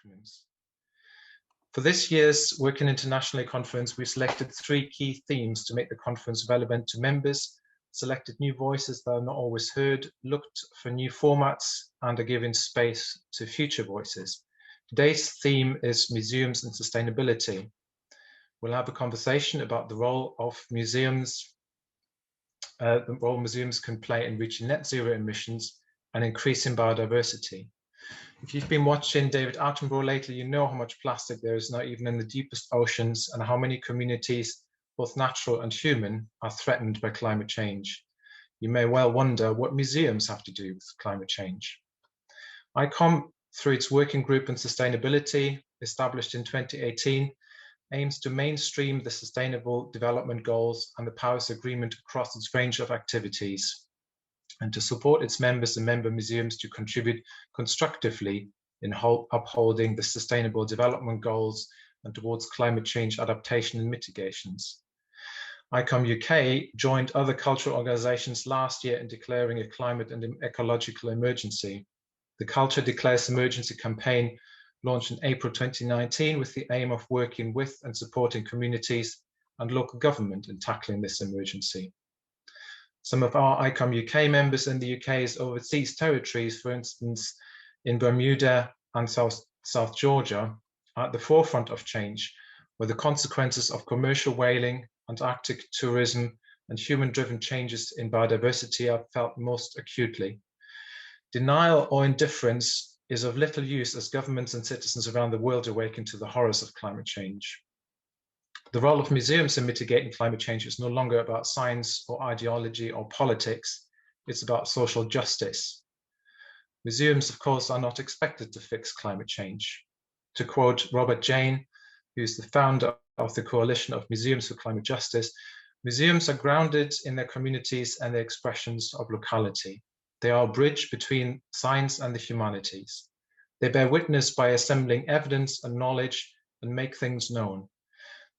acronyms. For this year's Working Internationally conference, we selected 3 key themes to make the conference relevant to members, selected new voices that are not always heard, looked for new formats, and are giving space to future voices. Today's theme is museums and sustainability. We'll have a conversation about the role of museums, the role museums can play in reaching net zero emissions and increasing biodiversity. If you've been watching David Attenborough lately, you know how much plastic there is now even in the deepest oceans, and how many communities, both natural and human, are threatened by climate change. You may well wonder what museums have to do with climate change. ICOM, through its working group on sustainability, established in 2018, aims to mainstream the Sustainable Development Goals and the Paris Agreement across its range of activities, and to support its members and member museums to contribute constructively in upholding the Sustainable Development Goals and towards climate change adaptation and mitigations. ICOM UK joined other cultural organisations last year in declaring a climate and ecological emergency. The Culture Declares Emergency campaign launched in April 2019 with the aim of working with and supporting communities and local government in tackling this emergency. Some of our ICOM UK members in the UK's overseas territories, for instance, in Bermuda and South Georgia, are at the forefront of change, where the consequences of commercial whaling, Antarctic tourism, and human-driven changes in biodiversity are felt most acutely. Denial or indifference is of little use as governments and citizens around the world awaken to the horrors of climate change. The role of museums in mitigating climate change is no longer about science or ideology or politics, it's about social justice. Museums, of course, are not expected to fix climate change. To quote Robert Jane, who's the founder of the Coalition of Museums for Climate Justice, museums are grounded in their communities and their expressions of locality. They are a bridge between science and the humanities. They bear witness by assembling evidence and knowledge and make things known.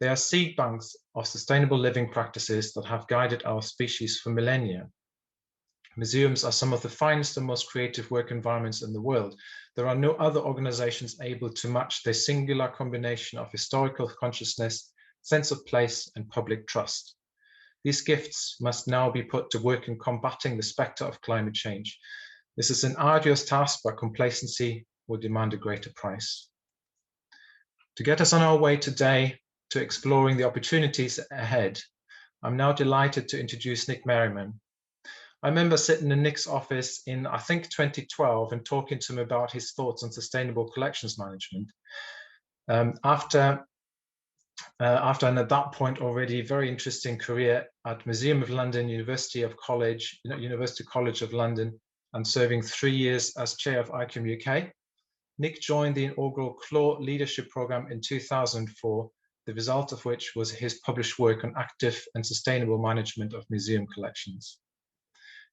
They are seed banks of sustainable living practices that have guided our species for millennia. Museums are some of the finest and most creative work environments in the world. There are no other organizations able to match their singular combination of historical consciousness, sense of place, and public trust. These gifts must now be put to work in combating the spectre of climate change. This is an arduous task, but complacency will demand a greater price. To get us on our way today to exploring the opportunities ahead, I'm now delighted to introduce Nick Merriman. I remember sitting in Nick's office in, I think, 2012 and talking to him about his thoughts on sustainable collections management. After an, at that point, already very interesting career at Museum of London, University College of London, and serving 3 years as chair of ICOM UK, Nick joined the inaugural CLAW Leadership Programme in 2004, the result of which was his published work on active and sustainable management of museum collections.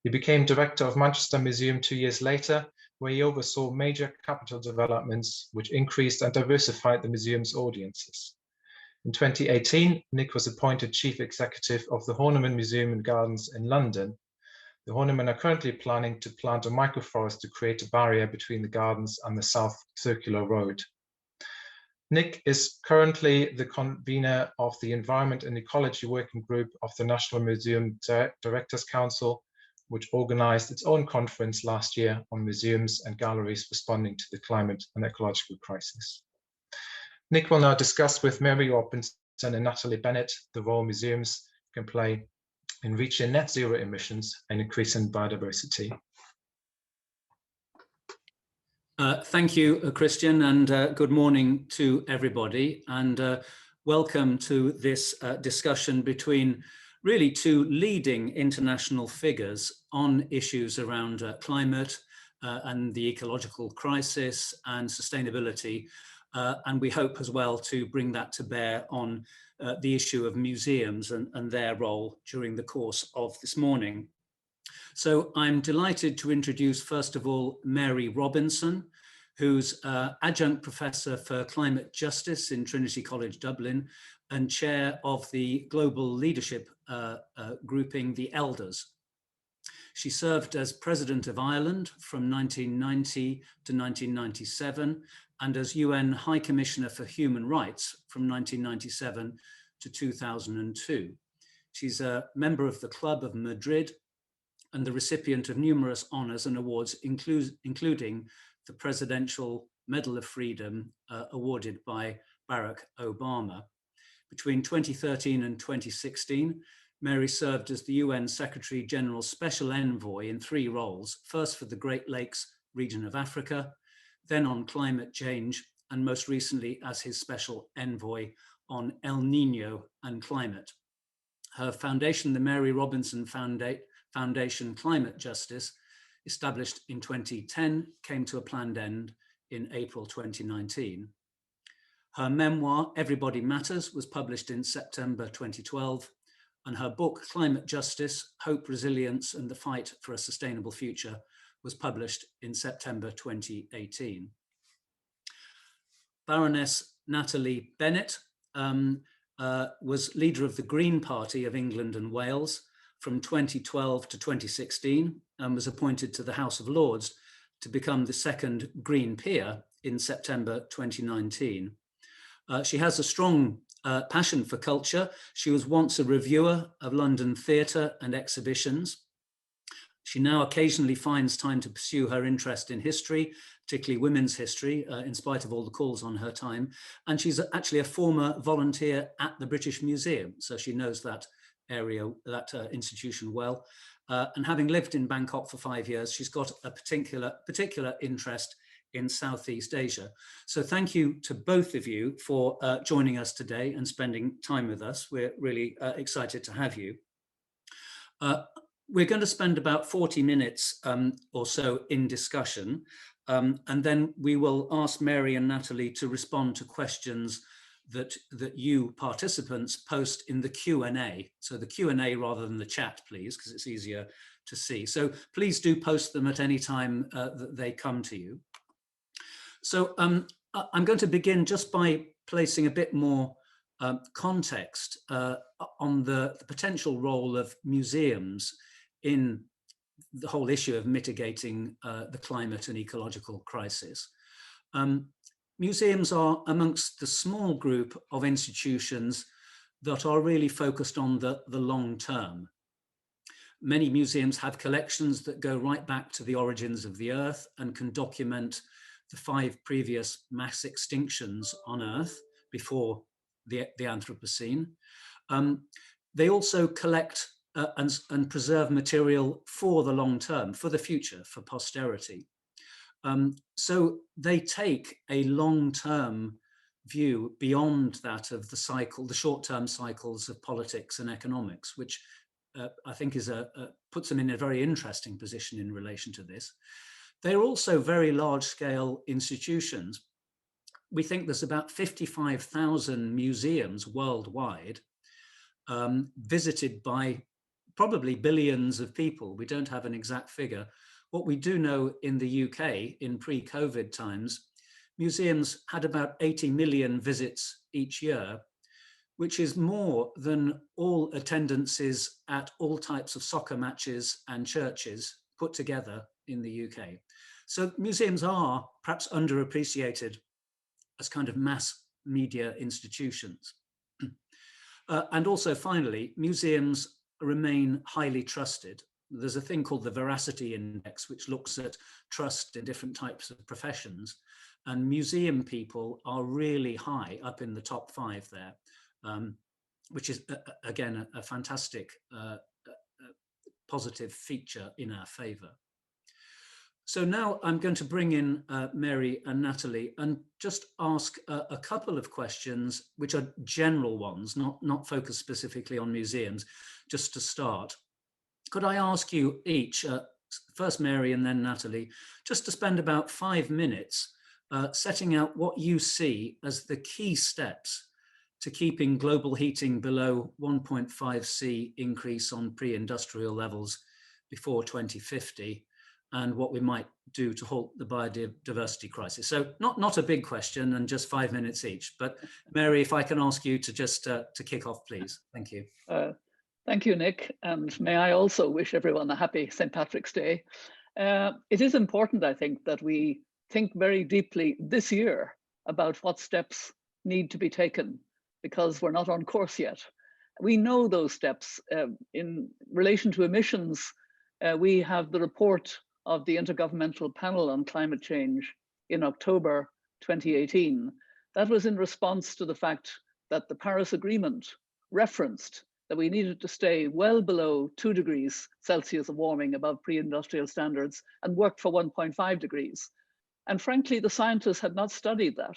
He became director of Manchester Museum 2 years later, where he oversaw major capital developments which increased and diversified the museum's audiences. In 2018, Nick was appointed chief executive of the Horniman Museum and Gardens in London. The Horniman are currently planning to plant a microforest to create a barrier between the gardens and the South Circular Road. Nick is currently the convener of the Environment and Ecology Working Group of the National Museum Directors Council, which organized its own conference last year on museums and galleries responding to the climate and ecological crisis. Nick will now discuss with Mary Robinson and Natalie Bennett the role museums can play in reaching net zero emissions and increasing biodiversity. Thank you, Christian, and good morning to everybody, and welcome to this discussion between really 2 leading international figures on issues around climate and the ecological crisis and sustainability, and we hope as well to bring that to bear on the issue of museums and their role during the course of this morning. So I'm delighted to introduce, first of all, Mary Robinson, who's Adjunct Professor for Climate Justice in Trinity College, Dublin, and Chair of the Global Leadership grouping, the Elders. She served as President of Ireland from 1990 to 1997, and as UN High Commissioner for Human Rights from 1997 to 2002. She's a member of the Club of Madrid and the recipient of numerous honors and awards, including the Presidential Medal of Freedom awarded by Barack Obama. Between 2013 and 2016, Mary served as the UN Secretary General's Special Envoy in 3 roles, first for the Great Lakes region of Africa, then on climate change, and most recently as his Special Envoy on El Nino and climate. Her foundation, the Mary Robinson Foundation Climate Justice, established in 2010, came to a planned end in April 2019. Her memoir, Everybody Matters, was published in September 2012, and her book, Climate Justice, Hope, Resilience, and the Fight for a Sustainable Future, was published in September 2018. Baroness Natalie Bennett was leader of the Green Party of England and Wales from 2012 to 2016 and was appointed to the House of Lords to become the second Green peer in September 2019. She has a strong passion for culture. She was once a reviewer of London theatre and exhibitions. She now occasionally finds time to pursue her interest in history, particularly women's history, in spite of all the calls on her time. And she's actually a former volunteer at the British Museum, so she knows that area, that institution well. And having lived in Bangkok for 5 years, she's got a particular interest in Southeast Asia. So thank you to both of you for joining us today and spending time with us. We're really excited to have you. We're going to spend about 40 minutes or so in discussion, and then we will ask Mary and Natalie to respond to questions that you participants post in the Q&A. So the Q&A rather than the chat, please, because it's easier to see. So please do post them at any time that they come to you. So I'm going to begin just by placing a bit more context on the potential role of museums in the whole issue of mitigating the climate and ecological crisis. Museums are amongst the small group of institutions that are really focused on the long term. Many museums have collections that go right back to the origins of the Earth and can document the 5 previous mass extinctions on Earth before the Anthropocene. They also collect and preserve material for the long term, for the future, for posterity. So they take a long-term view beyond that of the cycle, the short-term cycles of politics and economics, which I think puts them in a very interesting position in relation to this. They're also very large-scale institutions. We think there's about 55,000 museums worldwide, visited by probably billions of people. We don't have an exact figure. What we do know in the UK in pre-COVID times, museums had about 80 million visits each year, which is more than all attendances at all types of soccer matches and churches put together in the UK. So museums are perhaps underappreciated as kind of mass media institutions. And also finally, museums remain highly trusted. There's a thing called the Veracity Index, which looks at trust in different types of professions. And museum people are really high up in the top 5 there, which is, again, a fantastic positive feature in our favor. So now I'm going to bring in Mary and Natalie and just ask a couple of questions, which are general ones, not focused specifically on museums, just to start. Could I ask you each, first Mary and then Natalie, just to spend about 5 minutes setting out what you see as the key steps to keeping global heating below 1.5C increase on pre-industrial levels before 2050, and what we might do to halt the biodiversity crisis. So not a big question and just 5 minutes each, but Mary, if I can ask you to just to kick off, please. Thank you. Thank you, Nick. And may I also wish everyone a happy St. Patrick's Day. It is important, I think, that we think very deeply this year about what steps need to be taken, because we're not on course yet. We know those steps. In relation to emissions, we have the report of the Intergovernmental Panel on Climate Change in October 2018. That was in response to the fact that the Paris Agreement referenced that we needed to stay well below 2 degrees Celsius of warming above pre-industrial standards and work for 1.5 degrees. And frankly, the scientists had not studied that.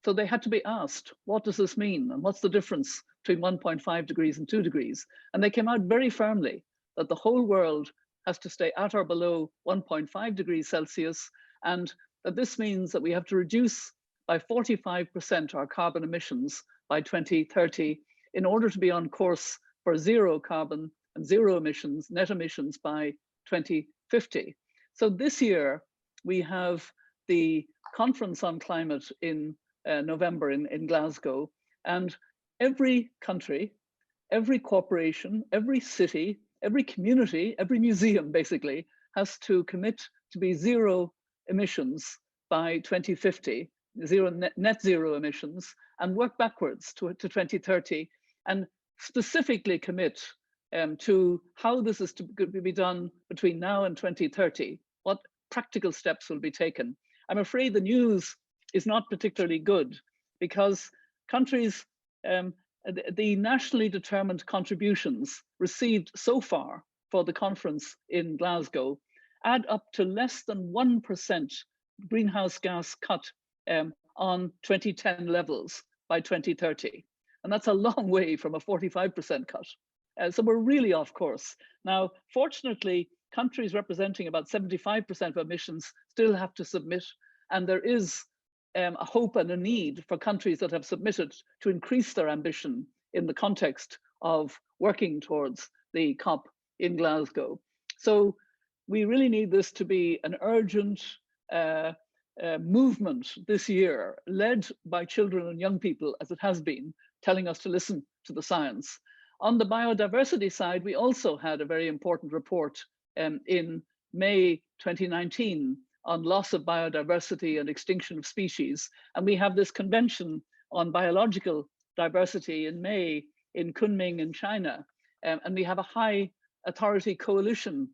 So they had to be asked, what does this mean? And what's the difference between 1.5 degrees and 2 degrees? And they came out very firmly that the whole world has to stay at or below 1.5 degrees Celsius, and that this means that we have to reduce by 45% our carbon emissions by 2030 in order to be on course for zero carbon and zero emissions, net emissions by 2050. So this year we have the conference on climate in November in Glasgow, and every country, every corporation, every city, every community, every museum basically has to commit to be zero emissions by 2050, net zero emissions, and work backwards to 2030, and specifically commit to how this is to be done between now and 2030, what practical steps will be taken. I'm afraid the news is not particularly good, because countries, the nationally determined contributions received so far for the conference in Glasgow add up to less than 1% greenhouse gas cut on 2010 levels by 2030. And that's a long way from a 45% cut. So we're really off course. Now, fortunately, countries representing about 75% of emissions still have to submit, and there is a hope and a need for countries that have submitted to increase their ambition in the context of working towards the COP in Glasgow. So we really need this to be an urgent movement this year, led by children and young people, as it has been, telling us to listen to the science. On the biodiversity side, we also had a very important report in May 2019 on loss of biodiversity and extinction of species. And we have this convention on biological diversity in May in Kunming in China. And we have a high authority coalition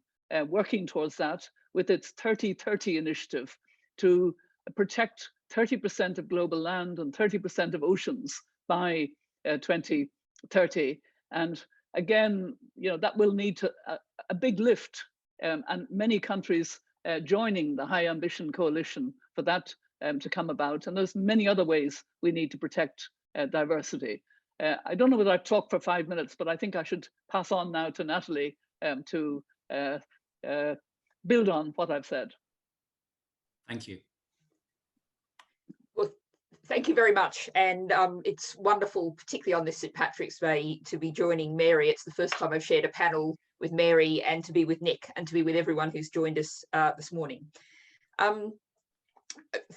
working towards that with its 30-30 initiative to protect 30% of global land and 30% of oceans by 2030. And again, that will need a big lift, and many countries joining the high ambition coalition for that to come about. And there's many other ways we need to protect diversity. I don't know whether I've talked for 5 minutes, but I think I should pass on now to Natalie to build on what I've said. Thank you. Well, thank you very much. And it's wonderful, particularly on this St. Patrick's Day, to be joining Mary. It's the first time I've shared a panel with Mary, and to be with Nick, and to be with everyone who's joined us this morning.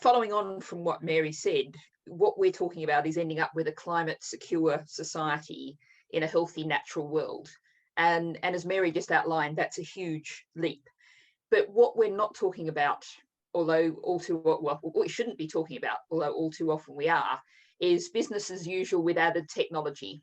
Following on from what Mary said, what we're talking about is ending up with a climate secure society in a healthy natural world. And as Mary just outlined, that's a huge leap. But what we're not talking about, although all too well, what we shouldn't be talking about, although all too often we are, is business as usual with added technology.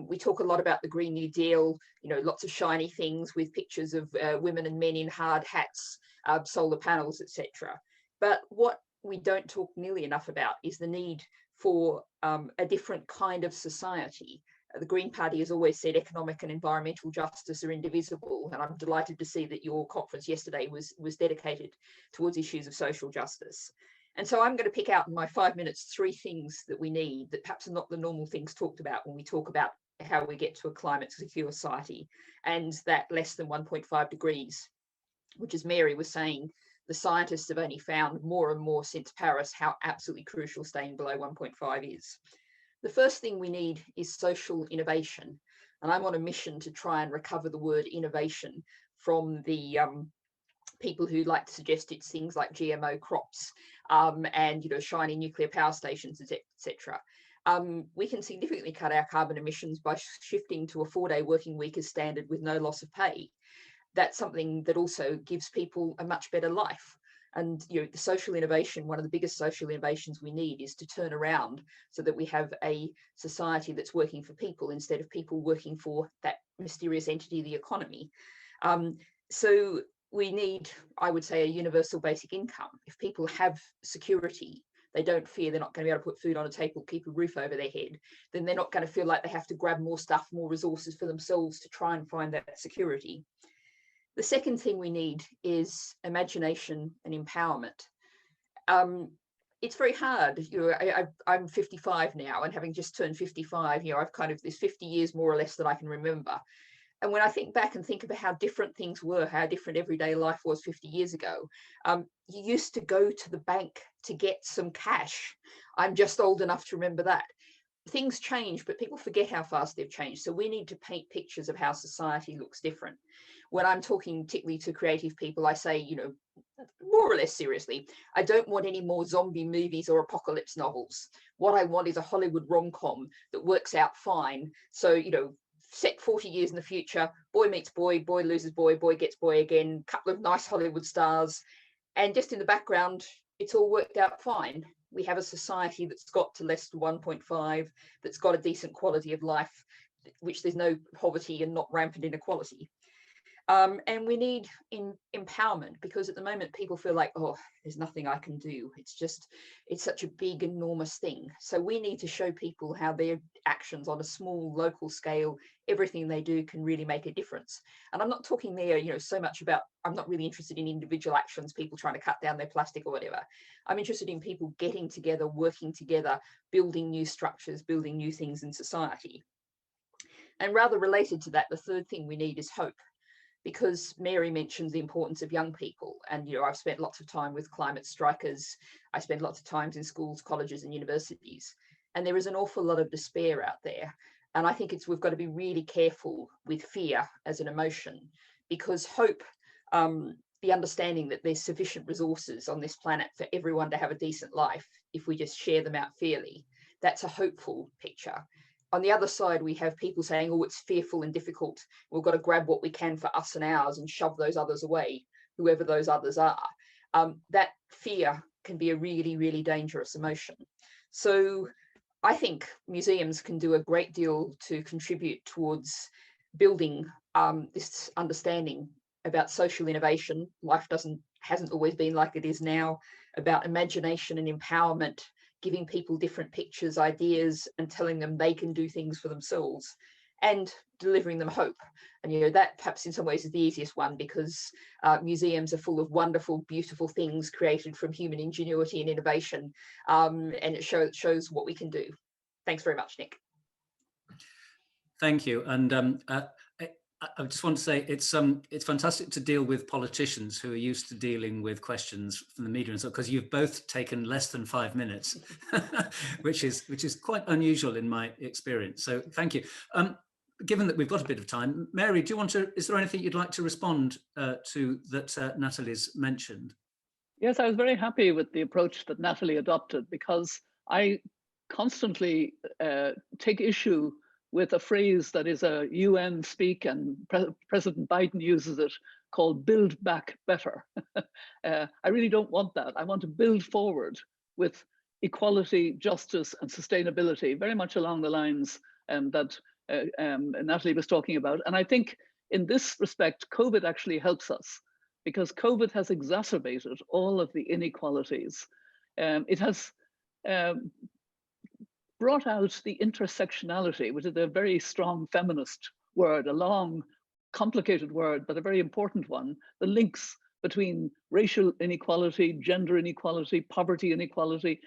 We talk a lot about the Green New Deal, lots of shiny things with pictures of women and men in hard hats, solar panels, etc. But what we don't talk nearly enough about is the need for a different kind of society. The Green Party has always said economic and environmental justice are indivisible, and I'm delighted to see that your conference yesterday was dedicated towards issues of social justice. And so I'm going to pick out in my 5 minutes 3 things that we need that perhaps are not the normal things talked about when we talk about how we get to a climate secure society, and that less than 1.5 degrees, which, as Mary was saying, the scientists have only found more and more since Paris how absolutely crucial staying below 1.5 is. The first thing we need is social innovation. And I'm on a mission to try and recover the word innovation from the people who like to suggest it's things like GMO crops and shiny nuclear power stations, etc. We can significantly cut our carbon emissions by shifting to a 4-day working week as standard with no loss of pay. That's something that also gives people a much better life. And the social innovation, one of the biggest social innovations we need is to turn around so that we have a society that's working for people instead of people working for that mysterious entity, the economy. So we need, I would say, a universal basic income. If people have security, they don't fear they're not going to be able to put food on a table, keep a roof over their head, then they're not going to feel like they have to grab more stuff, more resources for themselves to try and find that security. The second thing we need is imagination and empowerment. It's very hard. I'm 55 now, and having just turned 55, I've there's 50 years more or less that I can remember. And when I think back and think about how different things were, how different everyday life was 50 years ago, you used to go to the bank to get some cash. I'm just old enough to remember that. Things change, but people forget how fast they've changed. So we need to paint pictures of how society looks different. When I'm talking particularly to creative people, I say, more or less seriously, I don't want any more zombie movies or apocalypse novels. What I want is a Hollywood rom-com that works out fine. So, set 40 years in the future, boy meets boy, boy loses boy, boy gets boy again, couple of nice Hollywood stars. And just in the background, it's all worked out fine. We have a society that's got to less than 1.5, that's got a decent quality of life, which there's no poverty and not rampant inequality. And we need empowerment, because at the moment people feel like, oh, there's nothing I can do. It's such a big, enormous thing. So we need to show people how their actions on a small local scale, everything they do can really make a difference. And I'm not talking there, so much about, I'm not really interested in individual actions, people trying to cut down their plastic or whatever. I'm interested in people getting together, working together, building new structures, building new things in society. And rather related to that, the third thing we need is hope. Because Mary mentions the importance of young people. And, I've spent lots of time with climate strikers. I spend lots of times in schools, colleges and universities. And there is an awful lot of despair out there. And I think we've got to be really careful with fear as an emotion, because hope, the understanding that there's sufficient resources on this planet for everyone to have a decent life, if we just share them out fairly, that's a hopeful picture. On the other side, we have people saying, oh, it's fearful and difficult. We've got to grab what we can for us and ours and shove those others away, whoever those others are. That fear can be a really, really dangerous emotion. So I think museums can do a great deal to contribute towards building this understanding about social innovation. Life hasn't always been like it is now, about imagination and empowerment, giving people different pictures, ideas, and telling them they can do things for themselves, and delivering them hope. And that perhaps in some ways is the easiest one, because museums are full of wonderful, beautiful things created from human ingenuity and innovation, and it shows what we can do. Thanks very much, Nick. Thank you. And I just want to say it's fantastic to deal with politicians who are used to dealing with questions from the media, and so, because you've both taken less than 5 minutes, which is quite unusual in my experience. So thank you. Given that we've got a bit of time, Mary, is there anything you'd like to respond to that Natalie's mentioned? Yes, I was very happy with the approach that Natalie adopted, because I constantly take issue with a phrase that is a UN speak, and President Biden uses it, called build back better. I really don't want that. I want to build forward with equality, justice and sustainability, very much along the lines that Natalie was talking about. And I think in this respect, COVID actually helps us, because COVID has exacerbated all of the inequalities. It has brought out the intersectionality, which is a very strong feminist word, a long, complicated word, but a very important one, the links between racial inequality, gender inequality, poverty inequality,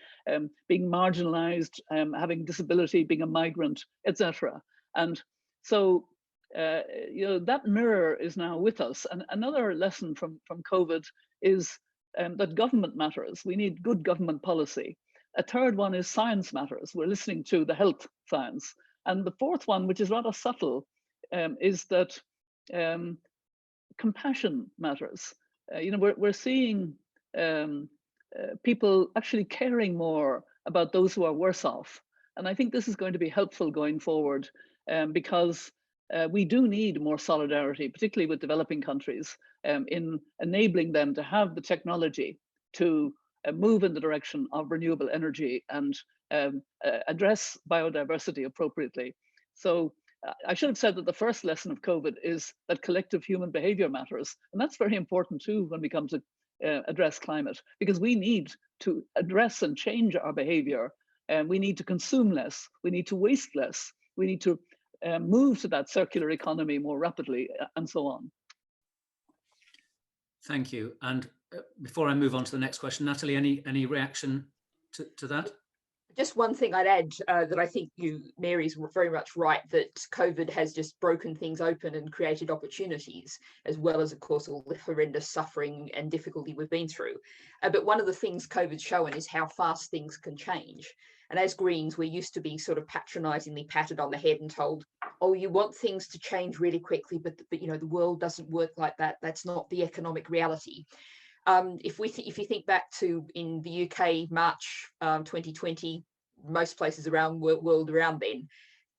being marginalized, having disability, being a migrant, etc. And so, that mirror is now with us. And another lesson from COVID is that government matters. We need good government policy. A third one is science matters. We're listening to the health science. And the fourth one, which is rather subtle, is that compassion matters. We're seeing people actually caring more about those who are worse off. And I think this is going to be helpful going forward, because we do need more solidarity, particularly with developing countries, in enabling them to have the technology to move in the direction of renewable energy and address biodiversity appropriately. So I should have said that the first lesson of COVID is that collective human behavior matters. And that's very important too when we come to address climate, because we need to address and change our behavior. And we need to consume less, we need to waste less, we need to move to that circular economy more rapidly, and so on. Thank you. And before I move on to the next question, Natalie, any reaction to that? Just one thing I'd add, that I think Mary's very much right, that COVID has just broken things open and created opportunities, as well as, of course, all the horrendous suffering and difficulty we've been through. But one of the things COVID's shown is how fast things can change. And as Greens, we're used to being sort of patronisingly patted on the head and told, oh, you want things to change really quickly, but you know, the world doesn't work like that. That's not the economic reality. If you think back to in the UK, March 2020, most places around world around then,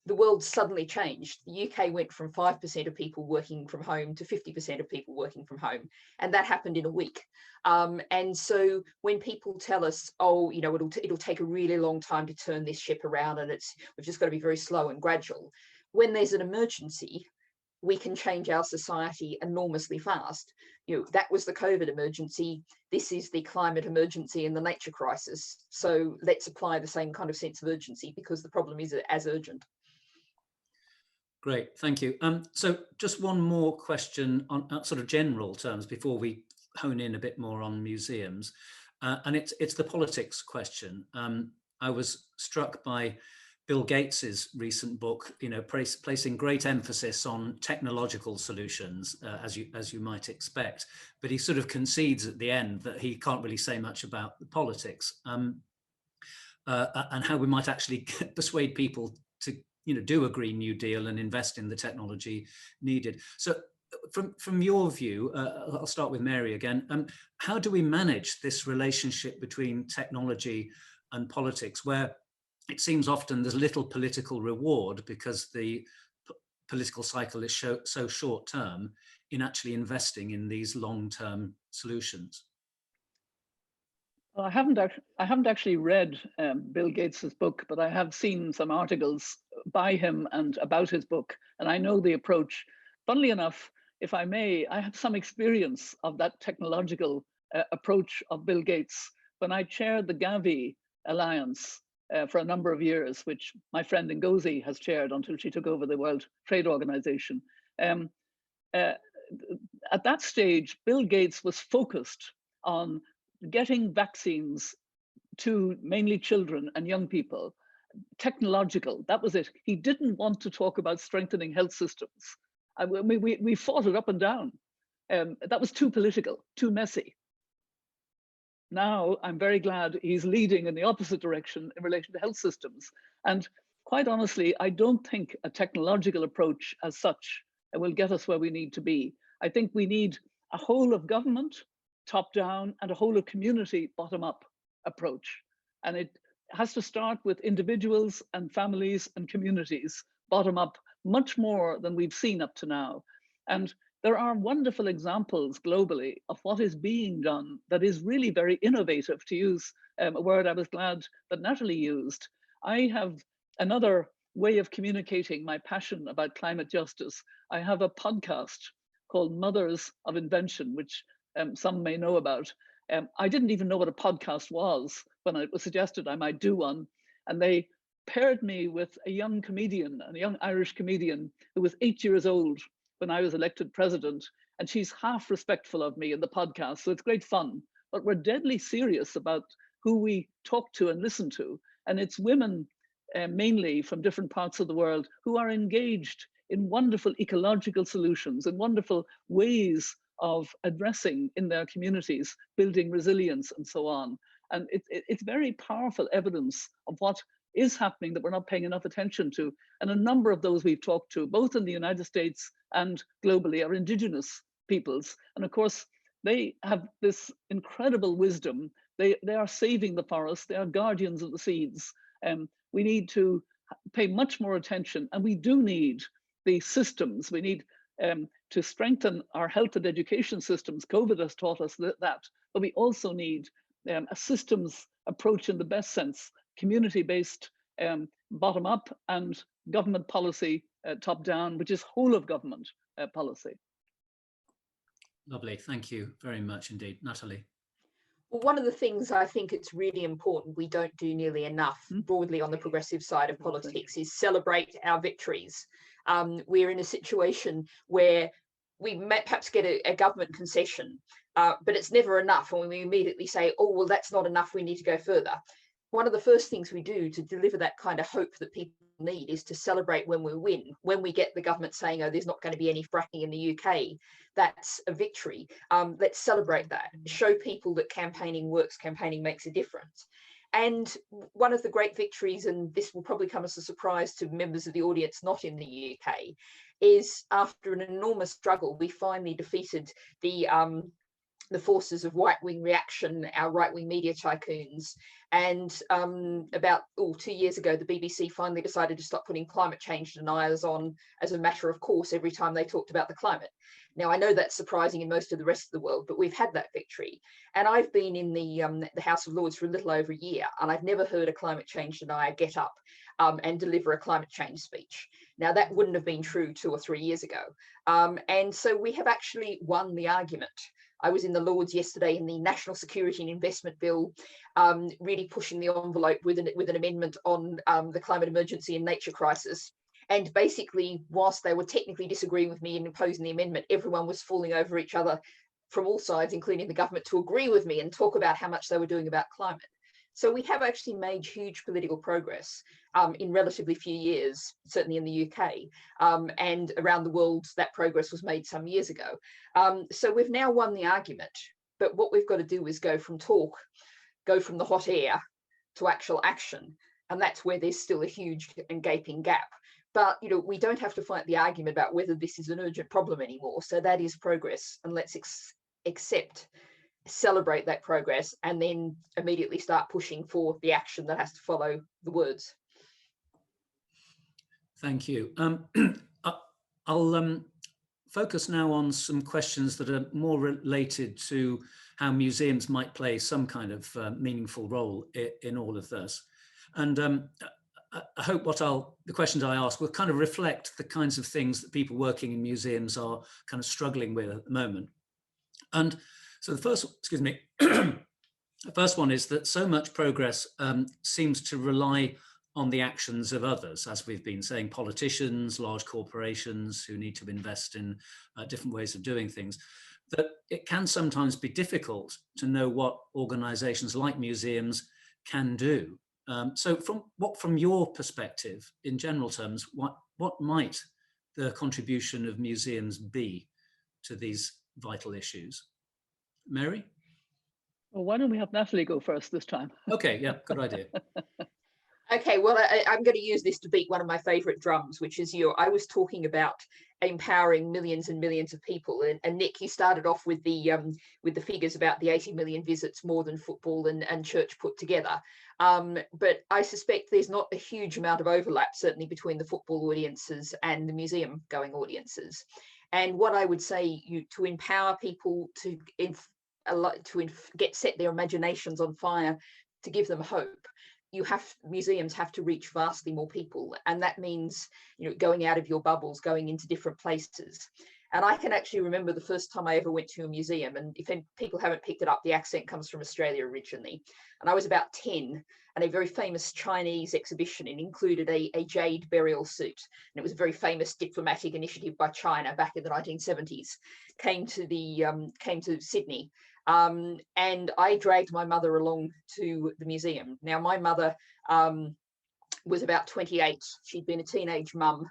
the world suddenly changed. The UK went from 5% of people working from home to 50% of people working from home. And that happened in a week. And so when people tell us, oh, you know, it'll take a really long time to turn this ship around and we've just got to be very slow and gradual. When there's an emergency, we can change our society enormously fast. You know, that was the COVID emergency. This is the climate emergency and the nature crisis. So let's apply the same kind of sense of urgency, because the problem is as urgent. Great, thank you. So just one more question on sort of general terms before we hone in a bit more on museums. And it's the politics question. I was struck by Bill Gates's recent book, you know, placing great emphasis on technological solutions, as you might expect, but he sort of concedes at the end that he can't really say much about the politics, and how we might actually persuade people to, you know, do a Green New Deal and invest in the technology needed. So, from your view, I'll start with Mary again. How do we manage this relationship between technology and politics, where it seems often there's little political reward because the political cycle is so short term in actually investing in these long-term solutions? Well, I haven't actually read Bill Gates's book, but I have seen some articles by him and about his book, and I know the approach. Funnily enough, if I may, I have some experience of that technological approach of Bill Gates when I chaired the Gavi Alliance for a number of years, which my friend Ngozi has chaired until she took over the World Trade Organization. At that stage, Bill Gates was focused on getting vaccines to mainly children and young people. Technological, that was it. He didn't want to talk about strengthening health systems. We fought it up and down. That was too political, too messy. Now I'm very glad he's leading in the opposite direction in relation to health systems. And quite honestly, I don't think a technological approach as such will get us where we need to be. I think we need a whole of government, top down, and a whole of community, bottom up approach. And it has to start with individuals and families and communities, bottom up, much more than we've seen up to now. And there are wonderful examples globally of what is being done that is really very innovative, to use a word I was glad that Natalie used. I have another way of communicating my passion about climate justice. I have a podcast called Mothers of Invention, which some may know about. I didn't even know what a podcast was when it was suggested I might do one. And they paired me with a young comedian, a young Irish comedian who was 8 years old when I was elected president, and she's half respectful of me in the podcast, so it's great fun. But we're deadly serious about who we talk to and listen to, and it's women mainly from different parts of the world who are engaged in wonderful ecological solutions and wonderful ways of addressing in their communities, building resilience and so on. And it's very powerful evidence of what is happening that we're not paying enough attention to. And a number of those we've talked to, both in the United States and globally, are indigenous peoples. And of course, they have this incredible wisdom. They are saving the forests. They are guardians of the seeds. We need to pay much more attention, and we do need the systems. We need to strengthen our health and education systems. COVID has taught us that, but we also need a systems approach in the best sense, community-based, bottom up, and government policy top down, which is whole of government policy. Lovely, thank you very much indeed. Natalie. Well, one of the things I think it's really important we don't do nearly enough broadly on the progressive side of politics is celebrate our victories. We're in a situation where we may perhaps get a government concession, but it's never enough. And we immediately say, oh, well, that's not enough, we need to go further. One of the first things we do to deliver that kind of hope that people need is to celebrate when we win. When we get the government saying, oh, there's not going to be any fracking in the UK, that's a victory. Let's celebrate that. Show people that campaigning works, campaigning makes a difference. And one of the great victories, and this will probably come as a surprise to members of the audience not in the UK, is after an enormous struggle, we finally defeated the forces of right-wing reaction, our right-wing media tycoons. And about 2 years ago, the BBC finally decided to stop putting climate change deniers on as a matter of course every time they talked about the climate. Now, I know that's surprising in most of the rest of the world, but we've had that victory. And I've been in the House of Lords for a little over a year, and I've never heard a climate change denier get up and deliver a climate change speech. Now, that wouldn't have been true 2 or 3 years ago. And so we have actually won the argument. I was in the Lords yesterday in the National Security and Investment Bill, really pushing the envelope with an amendment on the climate emergency and nature crisis. And basically, whilst they were technically disagreeing with me in opposing the amendment, everyone was falling over each other from all sides, including the government, to agree with me and talk about how much they were doing about climate. So we have actually made huge political progress in relatively few years, certainly in the UK, and around the world, that progress was made some years ago. So we've now won the argument, but what we've got to do is go from the hot air to actual action. And that's where there's still a huge and gaping gap. But we don't have to fight the argument about whether this is an urgent problem anymore. So that is progress, and let's celebrate that progress, and then immediately start pushing for the action that has to follow the words. Thank you. I'll focus now on some questions that are more related to how museums might play some kind of meaningful role in all of this. And I hope the questions I ask will kind of reflect the kinds of things that people working in museums are kind of struggling with at the moment. And so the first one is that so much progress seems to rely on the actions of others, as we've been saying, politicians, large corporations who need to invest in different ways of doing things, that it can sometimes be difficult to know what organizations like museums can do. So from your perspective, in general terms, what might the contribution of museums be to these vital issues? Mary? Well, why don't we have Natalie go first this time? Okay, yeah, good idea. Okay, well, I'm going to use this to beat one of my favorite drums, which is I was talking about empowering millions and millions of people, and Nick, you started off with the figures about the 80 million visits more than football and church put together. But I suspect there's not a huge amount of overlap, certainly between the football audiences and the museum going audiences. And what I would say, to empower people to set their imaginations on fire, to give them hope, museums have to reach vastly more people, and that means going out of your bubbles, going into different places. And I can actually remember the first time I ever went to a museum, and if people haven't picked it up, the accent comes from Australia originally, and I was about 10, and a very famous Chinese exhibition, and included a jade burial suit, and it was a very famous diplomatic initiative by China back in the 1970s, came to Sydney. And I dragged my mother along to the museum. Now, my mother was about 28. She'd been a teenage mum.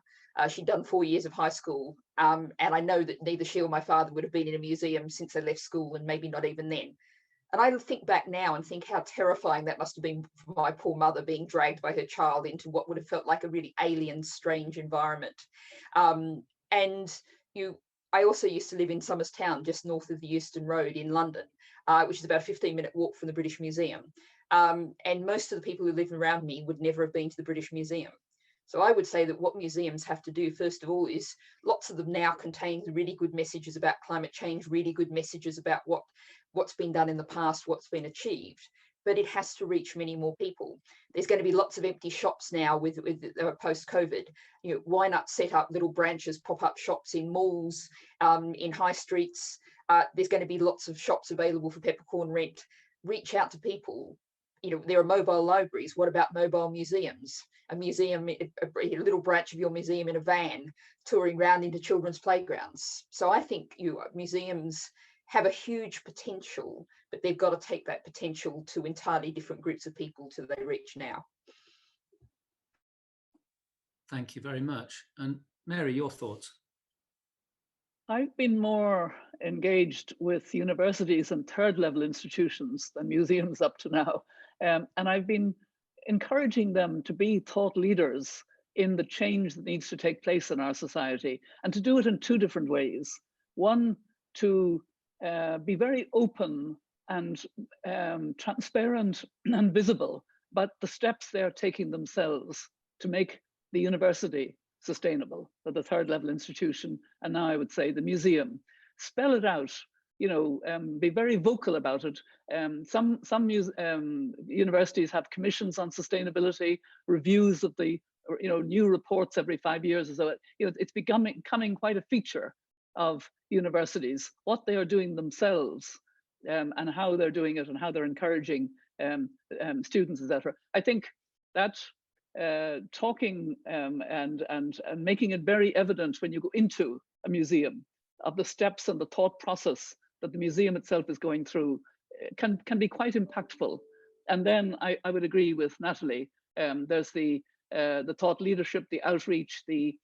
She'd done 4 years of high school. And I know that neither she or my father would have been in a museum since they left school, and maybe not even then. And I think back now and think how terrifying that must have been for my poor mother, being dragged by her child into what would have felt like a really alien, strange environment. I also used to live in Somers Town, just north of the Euston Road in London, which is about a 15-minute walk from the British Museum. And most of the people who live around me would never have been to the British Museum. So I would say that what museums have to do, first of all, is lots of them now contain really good messages about climate change, really good messages about what's been done in the past, what's been achieved, but it has to reach many more people. There's going to be lots of empty shops now with post-COVID. You know, why not set up little branches, pop-up shops in malls, in high streets? There's going to be lots of shops available for peppercorn rent. Reach out to people. You know, there are mobile libraries. What about mobile museums? A museum, a little branch of your museum in a van touring around into children's playgrounds. So I think museums have a huge potential, but they've got to take that potential to entirely different groups of people till they reach now. Thank you very much. And Mary, your thoughts? I've been more engaged with universities and third level institutions than museums up to now. And I've been encouraging them to be thought leaders in the change that needs to take place in our society, and to do it in two different ways. One, to be very open and transparent and visible about the steps they're taking themselves to make the university sustainable, for the third level institution, and now I would say the museum. Spell it out, you know, be very vocal about it. Some universities have commissions on sustainability, reviews of the, new reports every 5 years or so. It's becoming quite a feature of universities, what they are doing themselves, and how they're doing it and how they're encouraging students, etc. I think that talking and making it very evident when you go into a museum of the steps and the thought process that the museum itself is going through can be quite impactful. And then I would agree with Natalie. There's the thought leadership, the outreach, the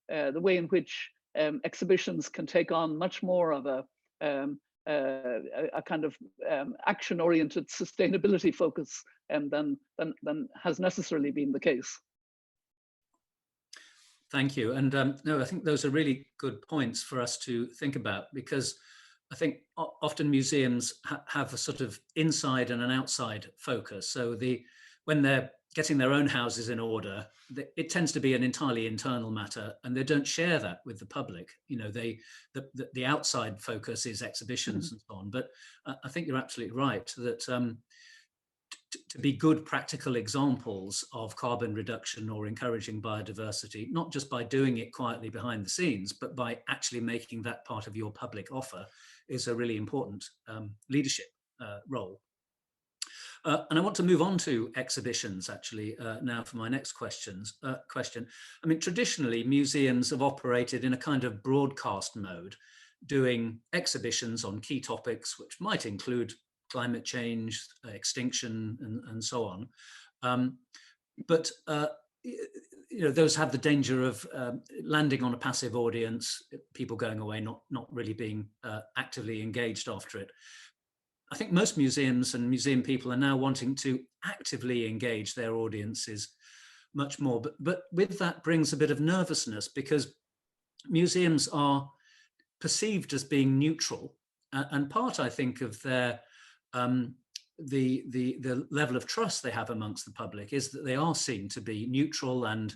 way in which exhibitions can take on much more of a kind of action-oriented sustainability focus than has necessarily been the case. Thank you. And no, I think those are really good points for us to think about, because I think often museums have a sort of inside and an outside focus. So when they're getting their own houses in order, it tends to be an entirely internal matter, and they don't share that with the public. You know, the outside focus is exhibitions and so on. But I think you're absolutely right that to be good practical examples of carbon reduction or encouraging biodiversity, not just by doing it quietly behind the scenes, but by actually making that part of your public offer, is a really important leadership role. And I want to move on to exhibitions, actually, now for my next question. I mean, traditionally, museums have operated in a kind of broadcast mode, doing exhibitions on key topics, which might include climate change, extinction, and so on. But those have the danger of landing on a passive audience, people going away, not really being actively engaged after it. I think most museums and museum people are now wanting to actively engage their audiences much more. But with that brings a bit of nervousness, because museums are perceived as being neutral, and part, I think, of their the level of trust they have amongst the public is that they are seen to be neutral and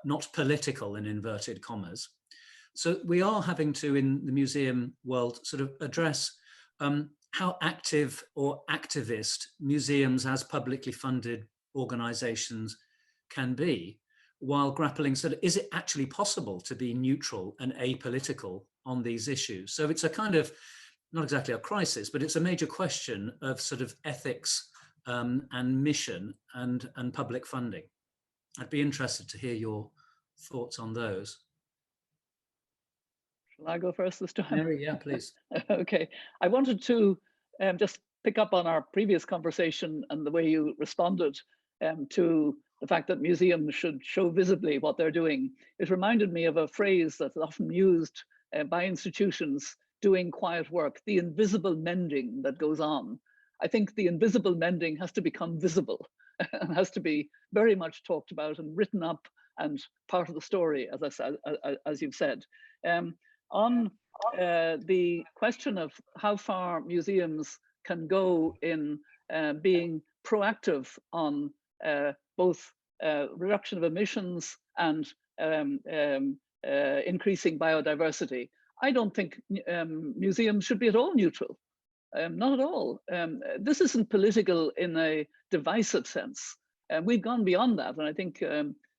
not political, in inverted commas. So we are having to, in the museum world, sort of address how active or activist museums as publicly funded organizations can be, while grappling sort of, is it actually possible to be neutral and apolitical on these issues? So it's a kind of, not exactly a crisis, but it's a major question of sort of ethics and mission and public funding. I'd be interested to hear your thoughts on those. Shall I go first this time? Mary, yeah, please. Okay, I wanted to just pick up on our previous conversation and the way you responded to the fact that museums should show visibly what they're doing. It reminded me of a phrase that's often used by institutions doing quiet work, the invisible mending that goes on. I think the invisible mending has to become visible and has to be very much talked about and written up and part of the story, as I said, as you've said. On the question of how far museums can go in being proactive on both reduction of emissions and increasing biodiversity. I don't think museums should be at all neutral. Not at all. This isn't political in a divisive sense. We've gone beyond that, and I think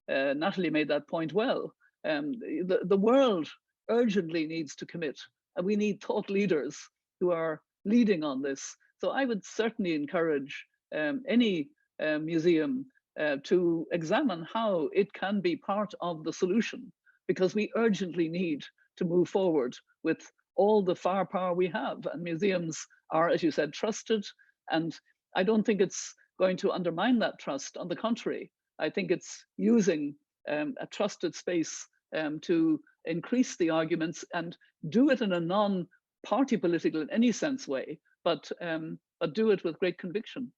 Natalie made that point well. The world urgently needs to commit, and we need thought leaders who are leading on this. So I would certainly encourage any museum to examine how it can be part of the solution, because we urgently need to move forward with all the firepower we have. And museums are, as you said, trusted. And I don't think it's going to undermine that trust. On the contrary, I think it's using a trusted space to increase the arguments and do it in a non-party political in any sense way, but do it with great conviction.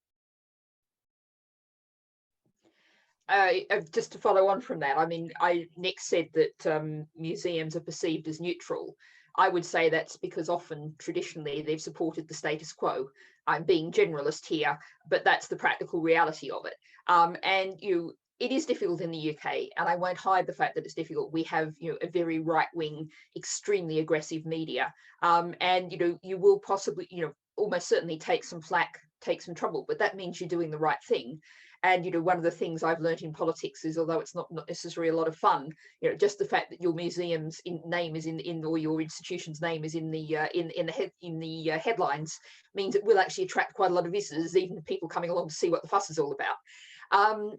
Just to follow on from that, I mean, Nick said that museums are perceived as neutral. I would say that's because often traditionally they've supported the status quo. I'm being generalist here, but that's the practical reality of it. And it is difficult in the UK, and I won't hide the fact that it's difficult. We have a very right-wing, extremely aggressive media, and you will possibly almost certainly take some flack, take some trouble, but that means you're doing the right thing. And one of the things I've learned in politics is, although it's not necessarily a lot of fun, just the fact that your museum's name is in or your institution's name is in the headlines means it will actually attract quite a lot of visitors, even people coming along to see what the fuss is all about. And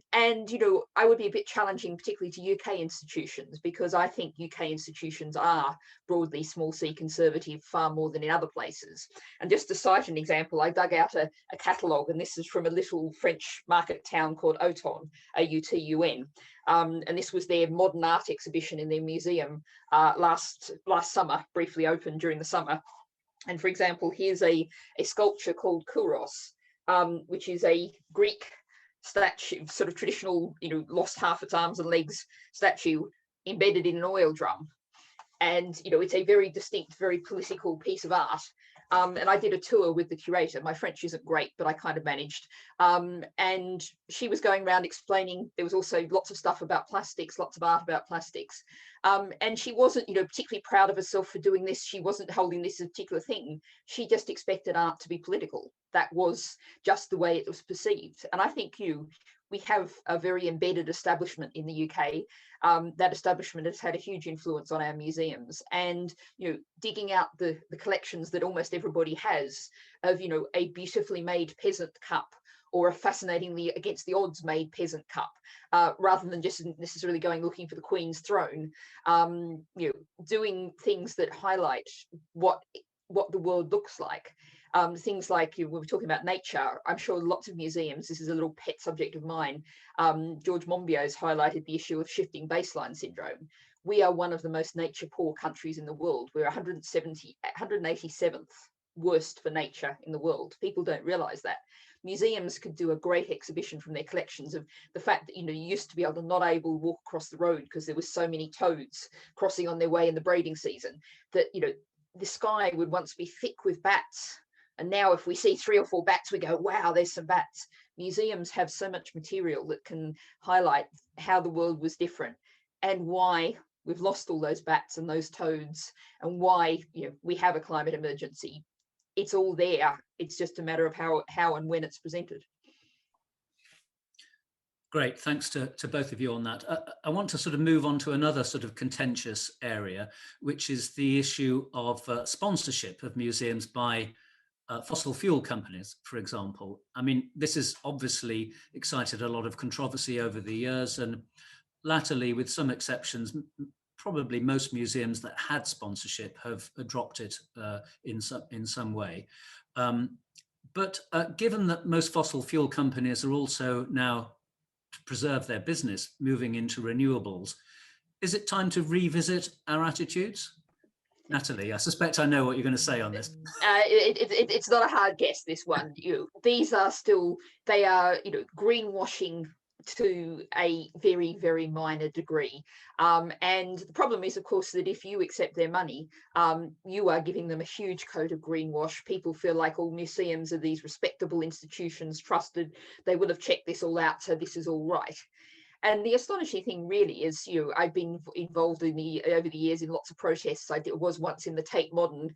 I would be a bit challenging, particularly to UK institutions, because I think UK institutions are broadly small c conservative far more than in other places. And just to cite an example, I dug out a catalogue, and this is from a little French market town called Autun, A-U-T-U-N. And this was their modern art exhibition in their museum last summer, briefly opened during the summer. And for example, here's a sculpture called Kouros, which is a Greek statue, sort of traditional, lost half its arms and legs statue embedded in an oil drum. And, it's a very distinct, very political piece of art. And I did a tour with the curator. My French isn't great, but I kind of managed. And she was going around explaining, there was also lots of stuff about plastics, lots of art about plastics. And she wasn't, particularly proud of herself for doing this. She wasn't holding this as a particular thing. She just expected art to be political. That was just the way it was perceived. And I think we have a very embedded establishment in the UK. That establishment has had a huge influence on our museums, and digging out the collections that almost everybody has of a beautifully made peasant cup or a fascinatingly against the odds made peasant cup, rather than just necessarily going looking for the Queen's throne. Doing things that highlight what the world looks like. Things like we were talking about nature. I'm sure lots of museums, this is a little pet subject of mine. George Monbiot's highlighted the issue of shifting baseline syndrome. We are one of the most nature poor countries in the world. We're 187th worst for nature in the world. People don't realize that. Museums could do a great exhibition from their collections of the fact that you used to be able to not able to walk across the road because there was so many toads crossing on their way in the breeding season, that the sky would once be thick with bats. And now if we see 3 or 4 bats, we go, wow, there's some bats. Museums have so much material that can highlight how the world was different and why we've lost all those bats and those toads, and why we have a climate emergency. It's all there. It's just a matter of how and when it's presented. Great, thanks to both of you on that. I want to sort of move on to another sort of contentious area, which is the issue of sponsorship of museums by fossil fuel companies, for example. I mean, this has obviously excited a lot of controversy over the years, and latterly, with some exceptions, probably most museums that had sponsorship have dropped it in some way. But given that most fossil fuel companies are also now, to preserve their business, moving into renewables, is it time to revisit our attitudes? Natalie, I suspect I know what you're going to say on this. It's not a hard guess, this one. These are still, they are, greenwashing to a very, very minor degree. And the problem is, of course, that if you accept their money, you are giving them a huge coat of greenwash. People feel like all museums are these respectable institutions, trusted. They would have checked this all out, so this is all right. And the astonishing thing really is, I've been involved in over the years in lots of protests. Was once in the Tate Modern.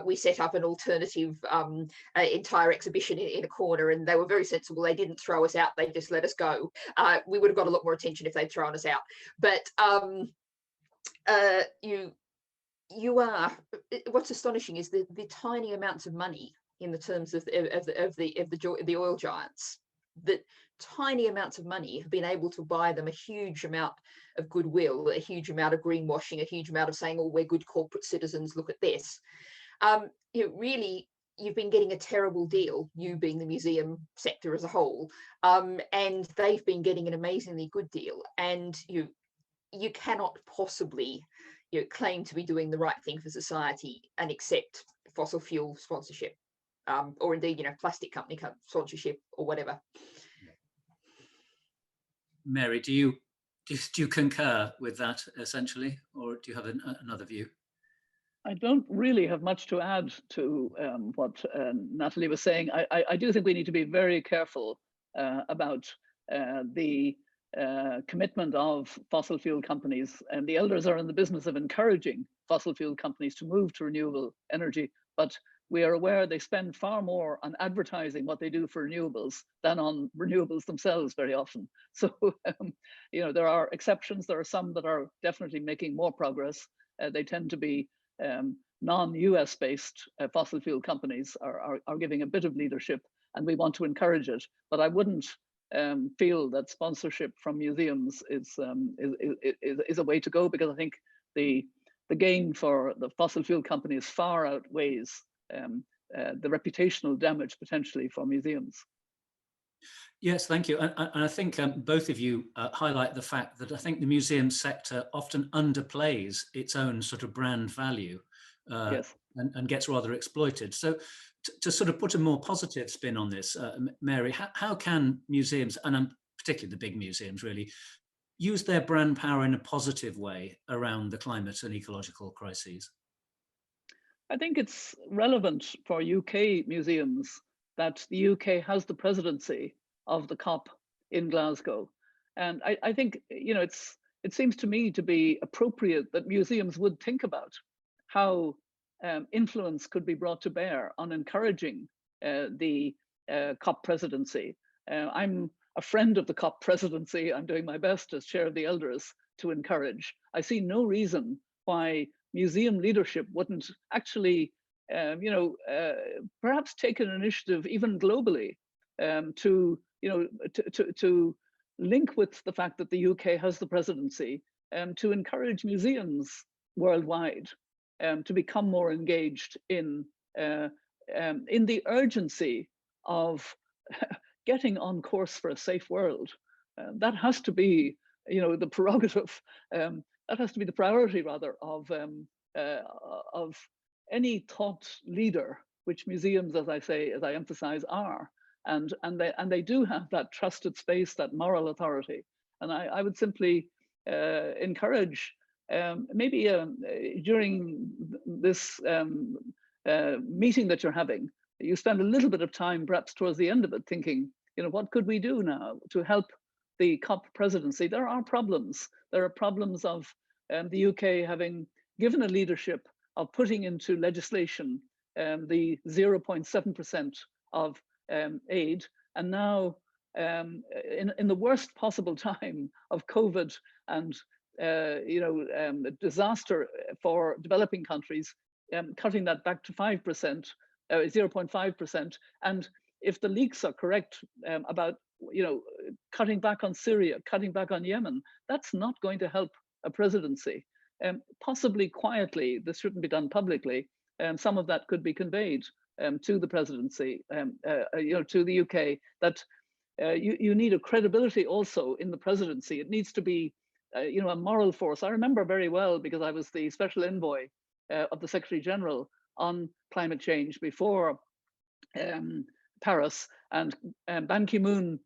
We set up an alternative entire exhibition in a corner, and they were very sensible. They didn't throw us out, they just let us go. We would have got a lot more attention if they'd thrown us out. But what's astonishing is the tiny amounts of money in the terms of the oil giants. That tiny amounts of money have been able to buy them a huge amount of goodwill, a huge amount of greenwashing, a huge amount of saying, oh, we're good corporate citizens, look at this. Really, you've been getting a terrible deal, you being the museum sector as a whole, and they've been getting an amazingly good deal. And you cannot possibly claim to be doing the right thing for society and accept fossil fuel sponsorship. Or indeed, plastic company sponsorship or whatever. Mary, do you concur with that essentially, or do you have another view? I don't really have much to add to what Natalie was saying. I do think we need to be very careful about the commitment of fossil fuel companies, and the elders are in the business of encouraging fossil fuel companies to move to renewable energy, but we are aware they spend far more on advertising what they do for renewables than on renewables themselves very often. So, there are exceptions. There are some that are definitely making more progress. They tend to be non-US based fossil fuel companies are giving a bit of leadership, and we want to encourage it. But I wouldn't feel that sponsorship from museums is a way to go, because I think the gain for the fossil fuel companies far outweighs the reputational damage potentially for museums. Yes, thank you. And I think both of you highlight the fact that I think the museum sector often underplays its own sort of brand value Yes. and gets rather exploited. So to sort of put a more positive spin on this, Mary, how can museums, and particularly the big museums really, use their brand power in a positive way around the climate and ecological crises? I think it's relevant for UK museums that the UK has the presidency of the COP in Glasgow. And I think, it seems to me to be appropriate that museums would think about how influence could be brought to bear on encouraging the COP presidency. I'm a friend of the COP presidency. I'm doing my best as chair of the elders to encourage. I see no reason why museum leadership wouldn't actually, perhaps take an initiative even globally to link with the fact that the UK has the presidency, to encourage museums worldwide to become more engaged in the urgency of getting on course for a safe world. That has to be, the prerogative. That has to be the priority, rather, of any thought leader, which museums, as I emphasize, are, and they do have that trusted space, that moral authority. And I would simply encourage, maybe during this meeting that you're having, you spend a little bit of time, perhaps towards the end of it, thinking, what could we do now to help the COP presidency? There are problems. There are problems of the UK having given a leadership of putting into legislation the 0.7% of aid, and now in the worst possible time of COVID and disaster for developing countries, cutting that back to 5%, 0.5%, and if the leaks are correct about cutting back on Syria, cutting back on Yemen, that's not going to help a presidency. Possibly quietly, this shouldn't be done publicly. Some of that could be conveyed to the presidency, to the UK, that you need a credibility also in the presidency. It needs to be, a moral force. I remember very well, because I was the special envoy of the Secretary General on climate change before Paris, and Ban Ki-moon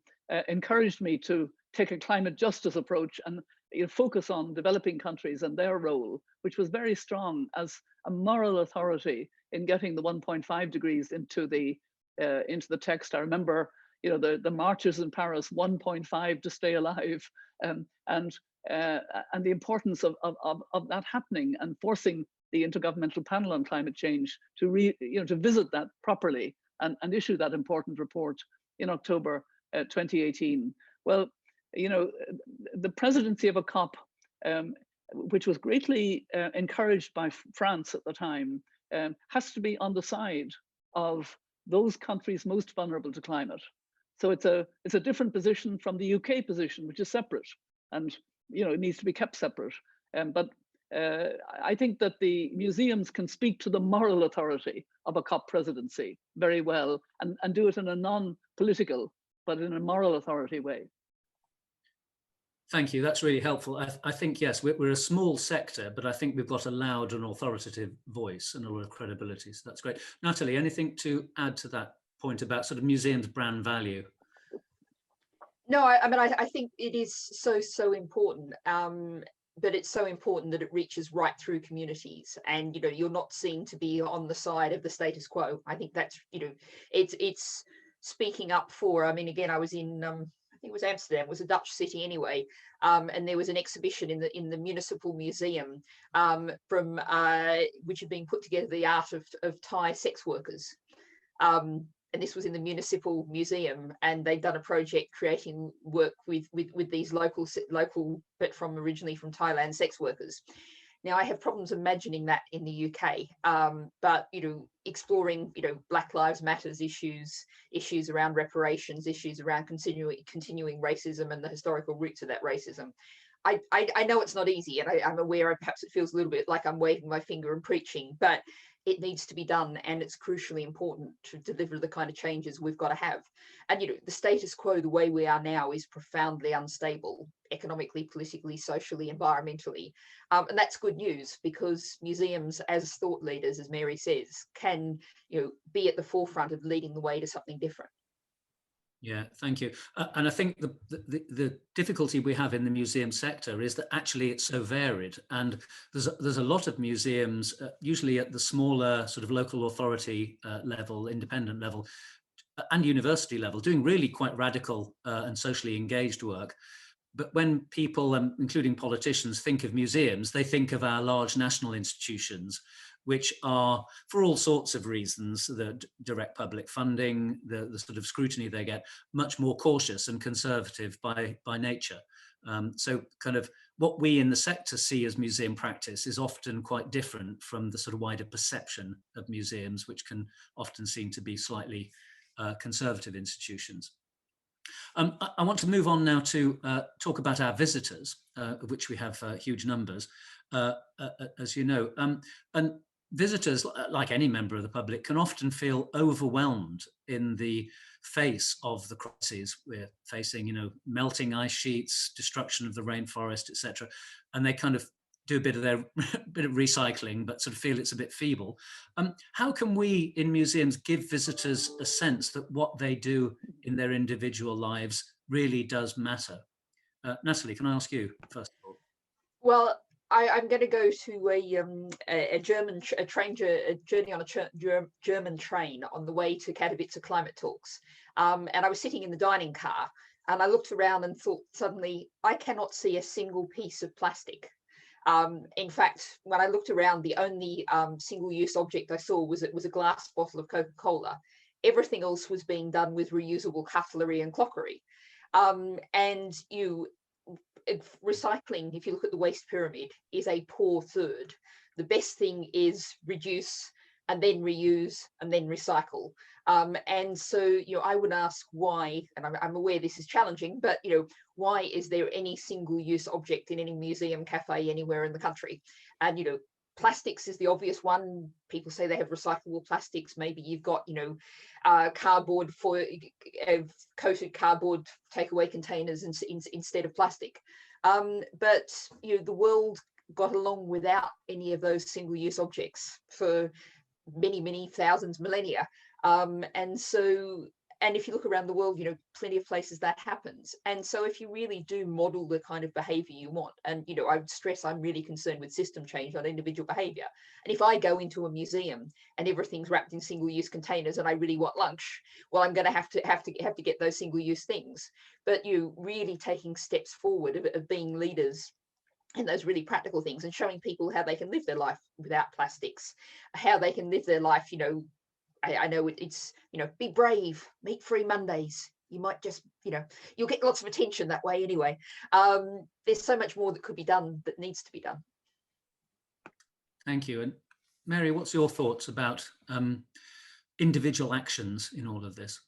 encouraged me to take a climate justice approach and focus on developing countries and their role, which was very strong as a moral authority in getting the 1.5 degrees into the text. I remember, the marches in Paris, 1.5 to stay alive, and the importance of that happening and forcing the Intergovernmental Panel on Climate Change to to visit that properly and issue that important report in October 2018. Well, the presidency of a COP, which was greatly encouraged by France at the time, has to be on the side of those countries most vulnerable to climate. So it's a different position from the UK position, which is separate, and it needs to be kept separate. But I think that the museums can speak to the moral authority of a COP presidency very well, and do it in a non-political, but in a moral authority way. Thank you. That's really helpful. I think, yes, we're a small sector, but I think we've got a loud and authoritative voice and a lot of credibility. So that's great. Natalie, anything to add to that point about sort of museums' brand value? No, I think it is so important. But it's so important that it reaches right through communities, and you're not seen to be on the side of the status quo. I think that's it's speaking up for. I mean, again, I was in I think it was Amsterdam, it was a Dutch city anyway, and there was an exhibition in the municipal museum from which had been put together, the art of Thai sex workers. And this was in the municipal museum, and they'd done a project creating work with these local, but originally from Thailand, sex workers. Now, I have problems imagining that in the UK, but exploring Black Lives Matters issues around reparations, issues around continuing racism and the historical roots of that racism. I know it's not easy, and I'm aware perhaps it feels a little bit like I'm waving my finger and preaching, but it needs to be done, and it's crucially important to deliver the kind of changes we've got to have. And the status quo, the way we are now, is profoundly unstable, economically, politically, socially, environmentally, and that's good news, because museums, as thought leaders, as Mary says, can be at the forefront of leading the way to something different. Yeah, thank you. And I think the difficulty we have in the museum sector is that actually it's so varied, and there's a lot of museums, usually at the smaller sort of local authority level, independent level, and university level, doing really quite radical and socially engaged work. But when people, including politicians, think of museums, they think of our large national institutions, which are, for all sorts of reasons, the direct public funding, the sort of scrutiny they get, much more cautious and conservative by nature. So kind of what we in the sector see as museum practice is often quite different from the sort of wider perception of museums, which can often seem to be slightly conservative institutions. I want to move on now to talk about our visitors, of which we have huge numbers, as you know. And visitors, like any member of the public, can often feel overwhelmed in the face of the crises we're facing, melting ice sheets, destruction of the rainforest, etc. And they kind of do a bit of recycling, but sort of feel it's a bit feeble. How can we in museums give visitors a sense that what they do in their individual lives really does matter? Natalie, can I ask you first of all? Well, I'm going to go to a journey on a German train on the way to Katowice climate talks, and I was sitting in the dining car, and I looked around and thought suddenly, I cannot see a single piece of plastic. In fact, when I looked around, the only single-use object I saw was a glass bottle of Coca-Cola. Everything else was being done with reusable cutlery and crockery. And recycling, if you look at the waste pyramid, is a poor third. The best thing is reduce and then reuse and then recycle. And so, I would ask why, and I'm aware this is challenging, but, why is there any single-use object in any museum, cafe, anywhere in the country? And, plastics is the obvious one. People say they have recyclable plastics. Maybe you've got, cardboard coated cardboard takeaway containers instead of plastic. But, the world got along without any of those single-use objects for many, many thousands, millennia. And so And if you look around the world, you know, plenty of places that happens. And so if you really do model the kind of behavior you want, and, you know, I would stress I'm really concerned with system change, not individual behavior. And if I go into a museum and everything's wrapped in single-use containers and I really want lunch, well, I'm going to have to get those single-use things. But you really taking steps forward of being leaders and those really practical things, and showing people how they can live their life without plastics, how they can live their life, you know, I know it's, you know, be brave, meat-free Mondays. You might just, you know, you'll get lots of attention that way anyway. There's so much more that could be done, that needs to be done. Thank you. And Mary, what's your thoughts about individual actions in all of this?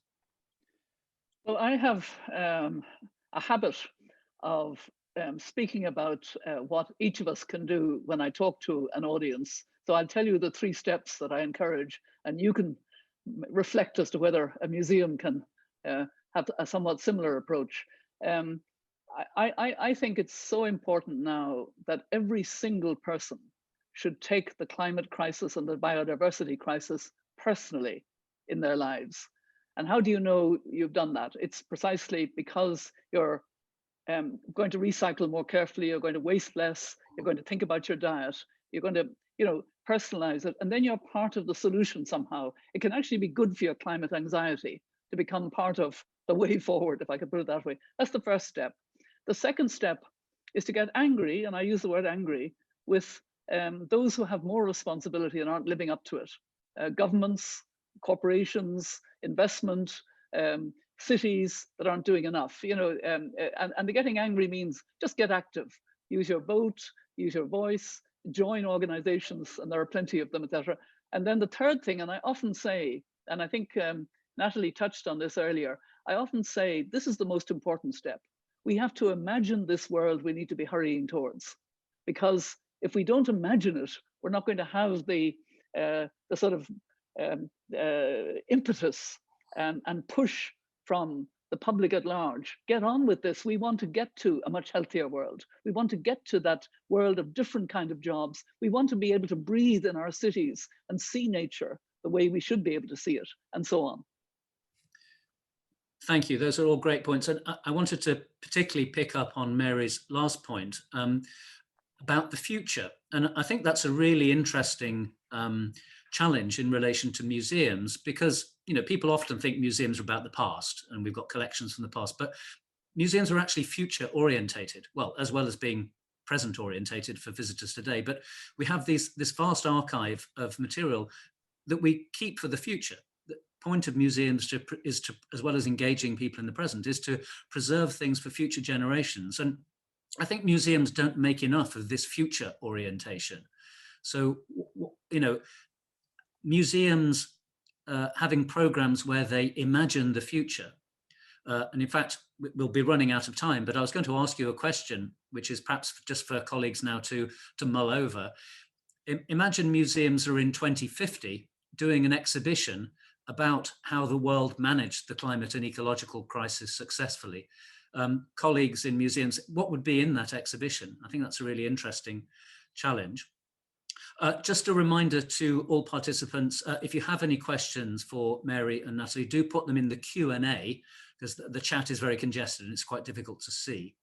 Well, I have a habit of speaking about what each of us can do when I talk to an audience. So I'll tell you the 3 steps that I encourage, and you can reflect as to whether a museum can have a somewhat similar approach. I think it's so important now that every single person should take the climate crisis and the biodiversity crisis personally in their lives. And how do you know you've done that? It's precisely because you're going to recycle more carefully, you're going to waste less, you're going to think about your diet, you're going to, you know, personalize it, and then you're part of the solution somehow. It can actually be good for your climate anxiety to become part of the way forward, if I could put it that way. That's the first step. The second step is to get angry, and I use the word angry, with those who have more responsibility and aren't living up to it. Governments, corporations, investment, cities that aren't doing enough, you know, and the getting angry means just get active, use your vote, use your voice, join organizations, and there are plenty of them, etc. And then the third thing, and I often say, and I think Natalie touched on this earlier, I often say this is the most important step. We have to imagine this world we need to be hurrying towards, because if we don't imagine it, we're not going to have the sort of impetus and push from the public at large. Get on with this. We want to get to a much healthier world. We want to get to that world of different kind of jobs. We want to be able to breathe in our cities and see nature the way we should be able to see it, and so on. Thank you. Those are all great points. And I wanted to particularly pick up on Mary's last point about the future. And I think that's a really interesting challenge in relation to museums, because, you know, people often think museums are about the past and we've got collections from the past, but museums are actually future orientated, well as being present orientated for visitors today. But we have this vast archive of material that we keep for the future. The point of museums is to, as well as engaging people in the present, is to preserve things for future generations. And I think museums don't make enough of this future orientation. So, you know, museums having programs where they imagine the future. And in fact, we'll be running out of time, but I was going to ask you a question, which is perhaps just for colleagues now to mull over. Imagine museums are in 2050 doing an exhibition about how the world managed the climate and ecological crisis successfully. Colleagues in museums, what would be in that exhibition? I think that's a really interesting challenge. Just a reminder to all participants, if you have any questions for Mary and Natalie, do put them in the Q&A, because the chat is very congested and it's quite difficult to see.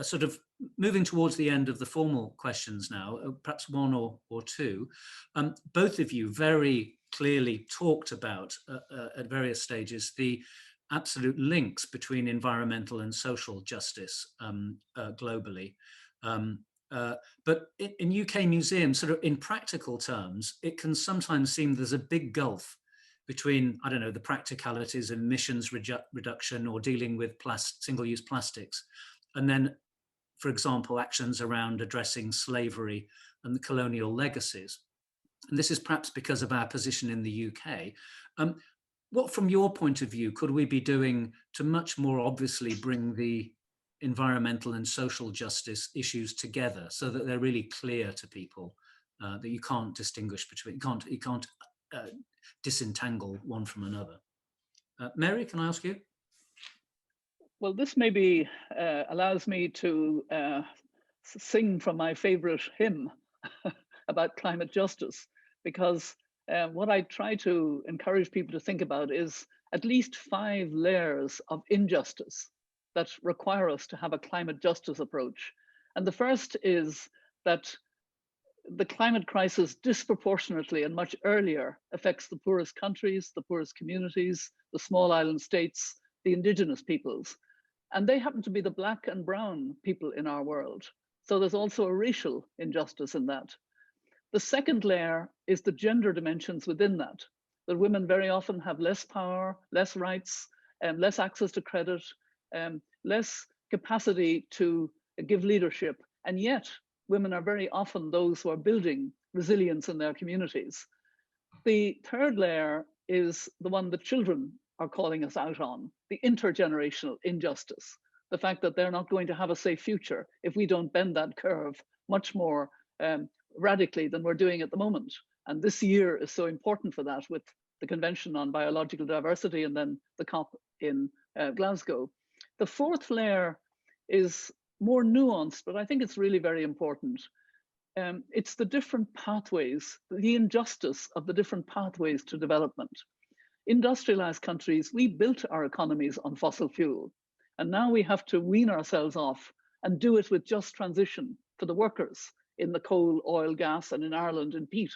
Sort of moving towards the end of the formal questions now, perhaps one or two. Both of you very clearly talked about at various stages the absolute links between environmental and social justice globally. But in UK museums, sort of in practical terms, it can sometimes seem there's a big gulf between, I don't know, the practicalities of emissions reduction or dealing with single-use plastics, and then, for example, actions around addressing slavery and the colonial legacies. And this is perhaps because of our position in the UK. What, from your point of view, could we be doing to much more obviously bring the environmental and social justice issues together so that they're really clear to people, that you can't distinguish between, you can't disentangle one from another? Mary, can I ask you? Well, this maybe allows me to sing from my favorite hymn about climate justice, because what I try to encourage people to think about is at least 5 layers of injustice that require us to have a climate justice approach. And the first is that the climate crisis disproportionately and much earlier affects the poorest countries, the poorest communities, the small island states, the indigenous peoples. And they happen to be the black and brown people in our world. So there's also a racial injustice in that. The second layer is the gender dimensions within that women very often have less power, less rights, less access to credit, less capacity to give leadership. And yet, women are very often those who are building resilience in their communities. The third layer is the one that children are calling us out on, the intergenerational injustice, the fact that they're not going to have a safe future if we don't bend that curve much more radically than we're doing at the moment. And this year is so important for that, with the Convention on Biological Diversity and then the COP in Glasgow. The fourth layer is more nuanced, but I think it's really very important. It's the different pathways, the injustice of the different pathways to development. Industrialized countries, we built our economies on fossil fuel, and now we have to wean ourselves off and do it with just transition for the workers in the coal, oil, gas, and in Ireland in peat.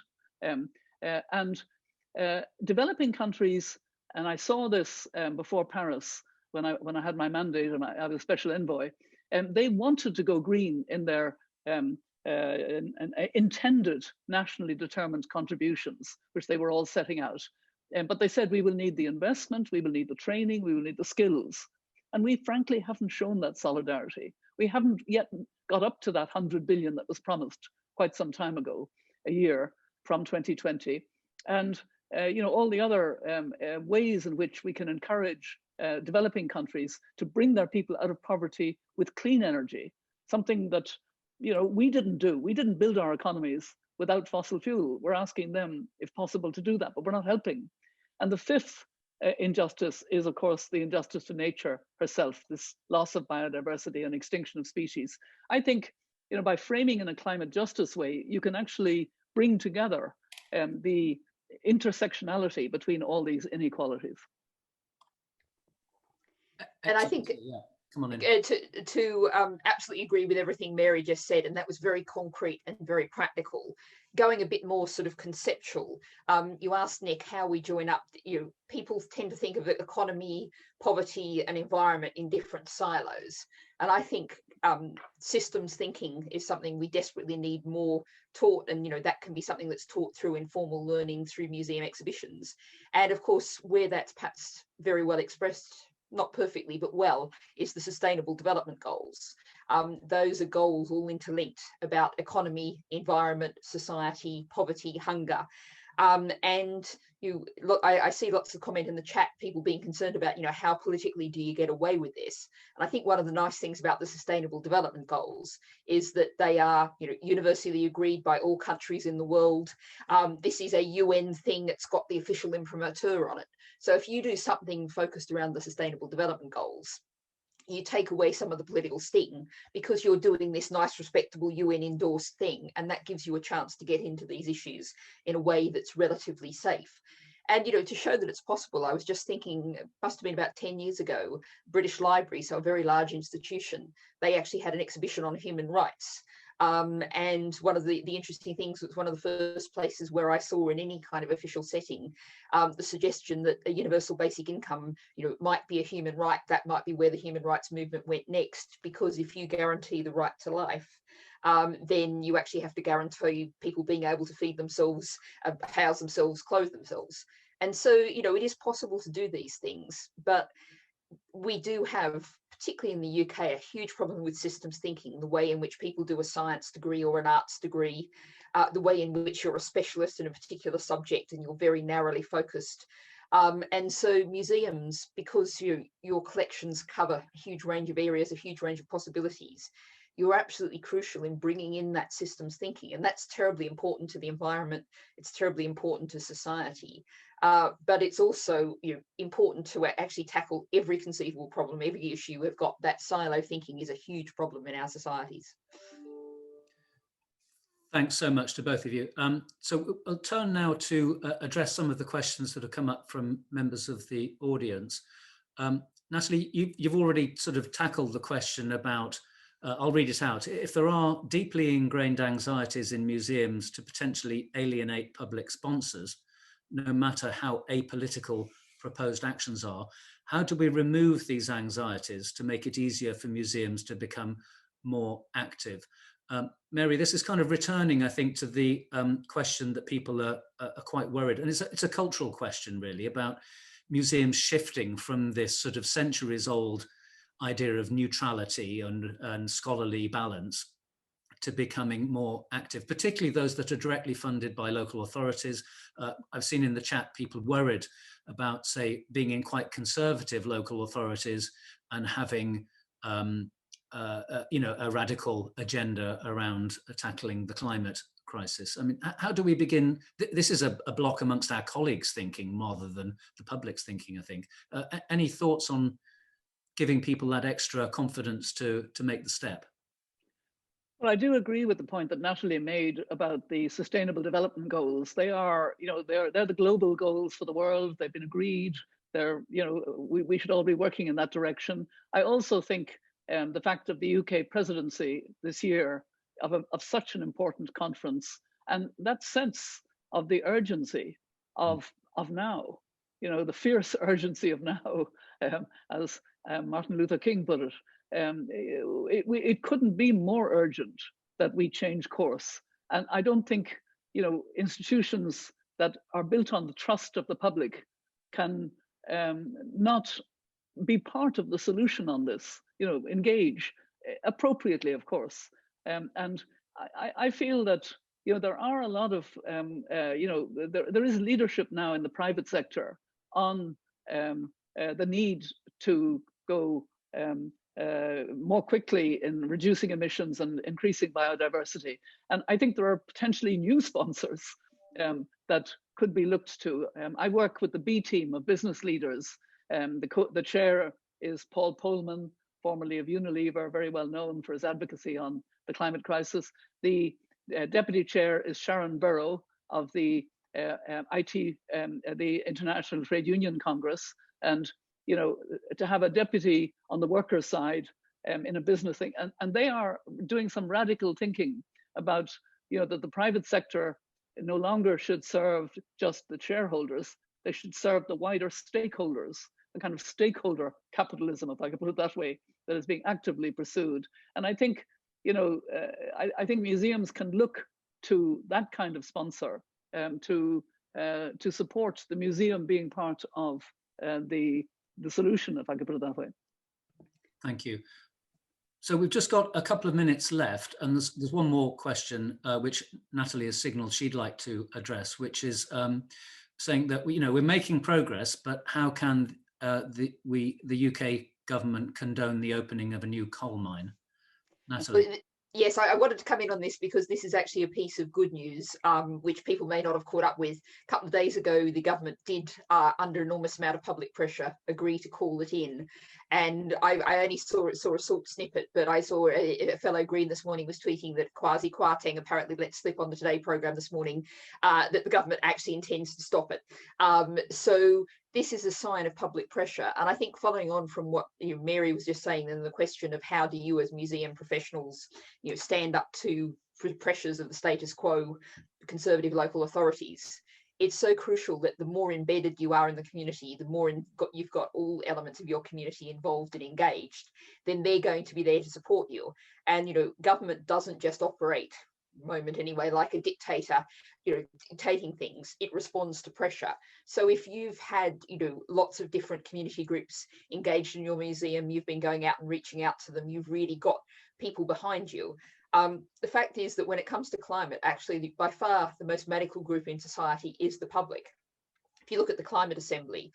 Developing countries, and I saw this before Paris when I had my mandate and I was a special envoy, they wanted to go green in their intended nationally determined contributions, which they were all setting out. But they said, we will need the investment, we will need the training, we will need the skills. And we frankly haven't shown that solidarity. We haven't yet got up to that 100 billion that was promised quite some time ago, a year from 2020. And all the other ways in which we can encourage developing countries to bring their people out of poverty with clean energy, something that we didn't do. We didn't build our economies without fossil fuel. We're asking them, if possible, to do that, but we're not helping. And the fifth injustice is, of course, the injustice to nature herself, this loss of biodiversity and extinction of species. I think, by framing in a climate justice way, you can actually bring together the intersectionality between all these inequalities. And I think Come on in. To absolutely agree with everything Mary just said, and that was very concrete and very practical. Going a bit more sort of conceptual, you asked Nick how we join up. People tend to think of economy, poverty, and environment in different silos, and I think systems thinking is something we desperately need more taught, and that can be something that's taught through informal learning, through museum exhibitions, and of course where that's perhaps very well expressed, not perfectly, but well, is the Sustainable Development Goals. Those are goals all interlinked about economy, environment, society, poverty, hunger. And I see lots of comment in the chat, people being concerned about, how politically do you get away with this? And I think one of the nice things about the Sustainable Development Goals is that they are, universally agreed by all countries in the world. This is a UN thing that's got the official imprimatur on it. So if you do something focused around the Sustainable Development Goals, you take away some of the political sting because you're doing this nice, respectable UN endorsed thing, and that gives you a chance to get into these issues in a way that's relatively safe. And, to show that it's possible, I was just thinking, it must have been about 10 years ago, British Library, so a very large institution, they actually had an exhibition on human rights. And one of the interesting things was one of the first places where I saw in any kind of official setting the suggestion that a universal basic income, might be a human right. That might be where the human rights movement went next, because if you guarantee the right to life, then you actually have to guarantee people being able to feed themselves, house themselves, clothe themselves. And so, it is possible to do these things, but we do have, particularly in the UK, a huge problem with systems thinking, the way in which people do a science degree or an arts degree, the way in which you're a specialist in a particular subject and you're very narrowly focused. And so museums, because your collections cover a huge range of areas, a huge range of possibilities, you're absolutely crucial in bringing in that systems thinking. And that's terribly important to the environment. It's terribly important to society. But it's also important to actually tackle every conceivable problem, every issue. We've got that silo thinking is a huge problem in our societies. Thanks so much to both of you. So I'll turn now to address some of the questions that have come up from members of the audience. Natalie, you've already sort of tackled the question about, I'll read it out. If there are deeply ingrained anxieties in museums to potentially alienate public sponsors, no matter how apolitical proposed actions are, how do we remove these anxieties to make it easier for museums to become more active? Mary, this is kind of returning, I think, to the question that people are quite worried, and it's a cultural question really about museums shifting from this sort of centuries-old idea of neutrality and scholarly balance to becoming more active, particularly those that are directly funded by local authorities. I've seen in the chat people worried about, say, being in quite conservative local authorities and having a radical agenda around tackling the climate crisis. I mean, how do we begin? This is a block amongst our colleagues thinking rather than the public's thinking, I think. Any thoughts on giving people that extra confidence to make the step? Well, I do agree with the point that Natalie made about the Sustainable Development Goals. They are, they're the global goals for the world. They've been agreed. They're, we should all be working in that direction. I also think the fact of the UK presidency this year of such an important conference, and that sense of the urgency of now, the fierce urgency of now, as Martin Luther King put it. It couldn't be more urgent that we change course. And I don't think, institutions that are built on the trust of the public can not be part of the solution on this, engage appropriately, of course. And I feel that, there are a lot of, there is leadership now in the private sector on the need to go more quickly in reducing emissions and increasing biodiversity. And I think there are potentially new sponsors that could be looked to. I work with the B team of business leaders. The chair is Paul Polman, formerly of Unilever, very well known for his advocacy on the climate crisis. The deputy chair is Sharon Burrow of the the International Trade Union Congress. And to have a deputy on the workers' side in a business thing, and they are doing some radical thinking about, that the private sector no longer should serve just the shareholders; they should serve the wider stakeholders, the kind of stakeholder capitalism, if I could put it that way, that is being actively pursued. And I think, I think museums can look to that kind of sponsor to support the museum being part of the solution, if I could put it that way. Thank you. So we've just got a couple of minutes left, and there's one more question which Natalie has signaled she'd like to address, which is saying that we're making progress, but how can the UK government condone the opening of a new coal mine? Natalie. Yes, I wanted to come in on this because this is actually a piece of good news, which people may not have caught up with. A couple of days ago, the government did, under enormous amount of public pressure, agree to call it in. And I only saw a short snippet, but I saw a fellow Green this morning was tweeting that Kwasi Kwarteng apparently let slip on the Today programme this morning that the government actually intends to stop it. So this is a sign of public pressure. And I think following on from what Mary was just saying, and the question of how do you as museum professionals stand up to pressures of the status quo, conservative local authorities, it's so crucial that the more embedded you are in the community, the more you've got all elements of your community involved and engaged, then they're going to be there to support you. And government doesn't just operate, moment anyway, like a dictator, dictating things. It responds to pressure. So if you've had lots of different community groups engaged in your museum, you've been going out and reaching out to them, you've really got people behind you. The fact is that when it comes to climate, actually by far the most radical group in society is the public. If you look at the Climate Assembly,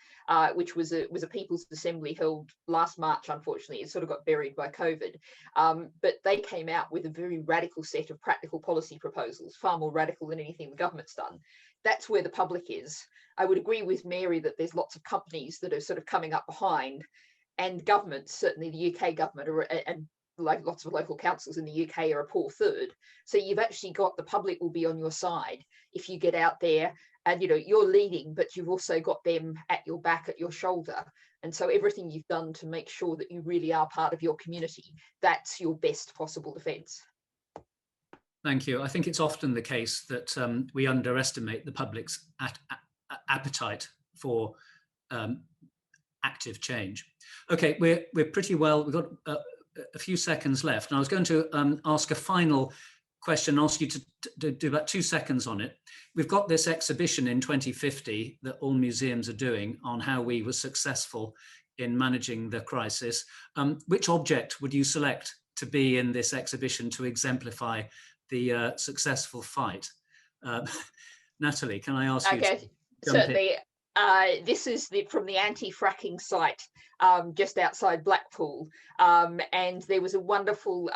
which was a People's Assembly held last March, unfortunately, it sort of got buried by COVID, but they came out with a very radical set of practical policy proposals, far more radical than anything the government's done. That's where the public is. I would agree with Mary that there's lots of companies that are sort of coming up behind, and governments, certainly the UK government, and like lots of local councils in the UK are a poor third. So you've actually got the public will be on your side if you get out there and, you know, you're leading, but you've also got them at your back, at your shoulder. And so everything you've done to make sure that you really are part of your community, that's your best possible defence. Thank you. I think it's often the case that we underestimate the public's appetite for active change. Okay, we're pretty well. We've got a few seconds left, and I was going to ask a final question, ask you to do about 2 seconds on it. We've got this exhibition in 2050 that all museums are doing on how we were successful in managing the crisis. Which object would you select to be in this exhibition to exemplify the successful fight? Natalie, can I ask you to jump certainly. This is from the anti-fracking site just outside Blackpool, and there was a wonderful,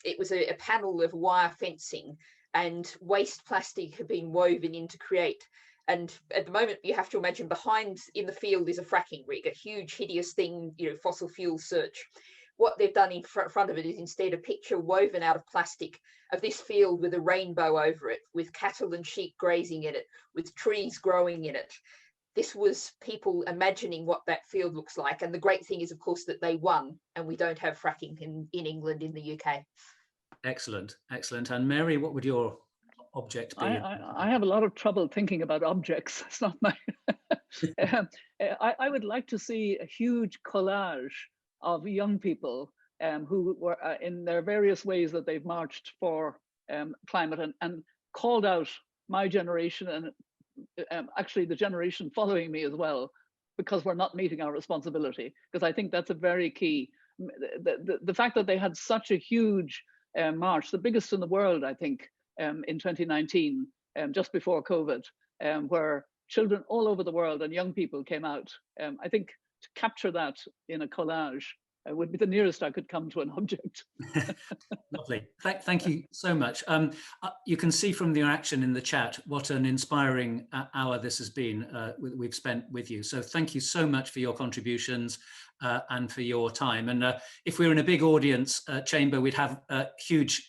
it was a panel of wire fencing, and waste plastic had been woven in to create. And at the moment, you have to imagine behind in the field is a fracking rig, a huge, hideous thing, you know, fossil fuel search. What they've done in front of it is instead a picture woven out of plastic of this field with a rainbow over it, with cattle and sheep grazing in it, with trees growing in it. This was people imagining what that field looks like. And the great thing is, of course, that they won, and we don't have fracking in England, in the UK. Excellent, excellent. And Mary, what would your object be? I have a lot of trouble thinking about objects. It's not my... I would like to see a huge collage of young people who were in their various ways that they've marched for climate and called out my generation and actually the generation following me as well, because we're not meeting our responsibility. Because I think that's a very key. The fact that they had such a huge march, the biggest in the world, I think, in 2019, just before COVID, where children all over the world and young people came out. I think to capture that in a collage would be the nearest I could come to an object. Lovely. Thank you so much. You can see from the action in the chat what an inspiring hour this has been we've spent with you. So thank you so much for your contributions and for your time. And if we were in a big audience chamber, we'd have huge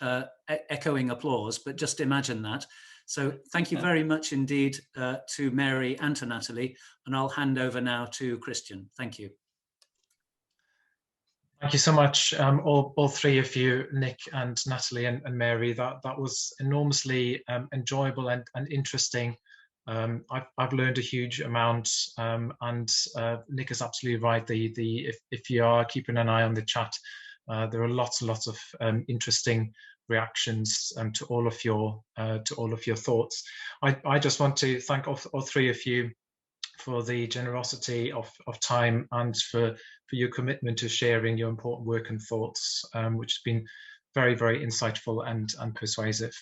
echoing applause, but just imagine that. So thank you very much indeed to Mary and to Natalie. And I'll hand over now to Christian. Thank you. Thank you so much, all three of you, Nick and Natalie and Mary. That was enormously enjoyable and interesting. I've learned a huge amount, and Nick is absolutely right. If you are keeping an eye on the chat, there are lots and lots of interesting reactions to all of your thoughts. I just want to thank all three of you for the generosity of time and for your commitment to sharing your important work and thoughts, which has been very, very insightful and persuasive.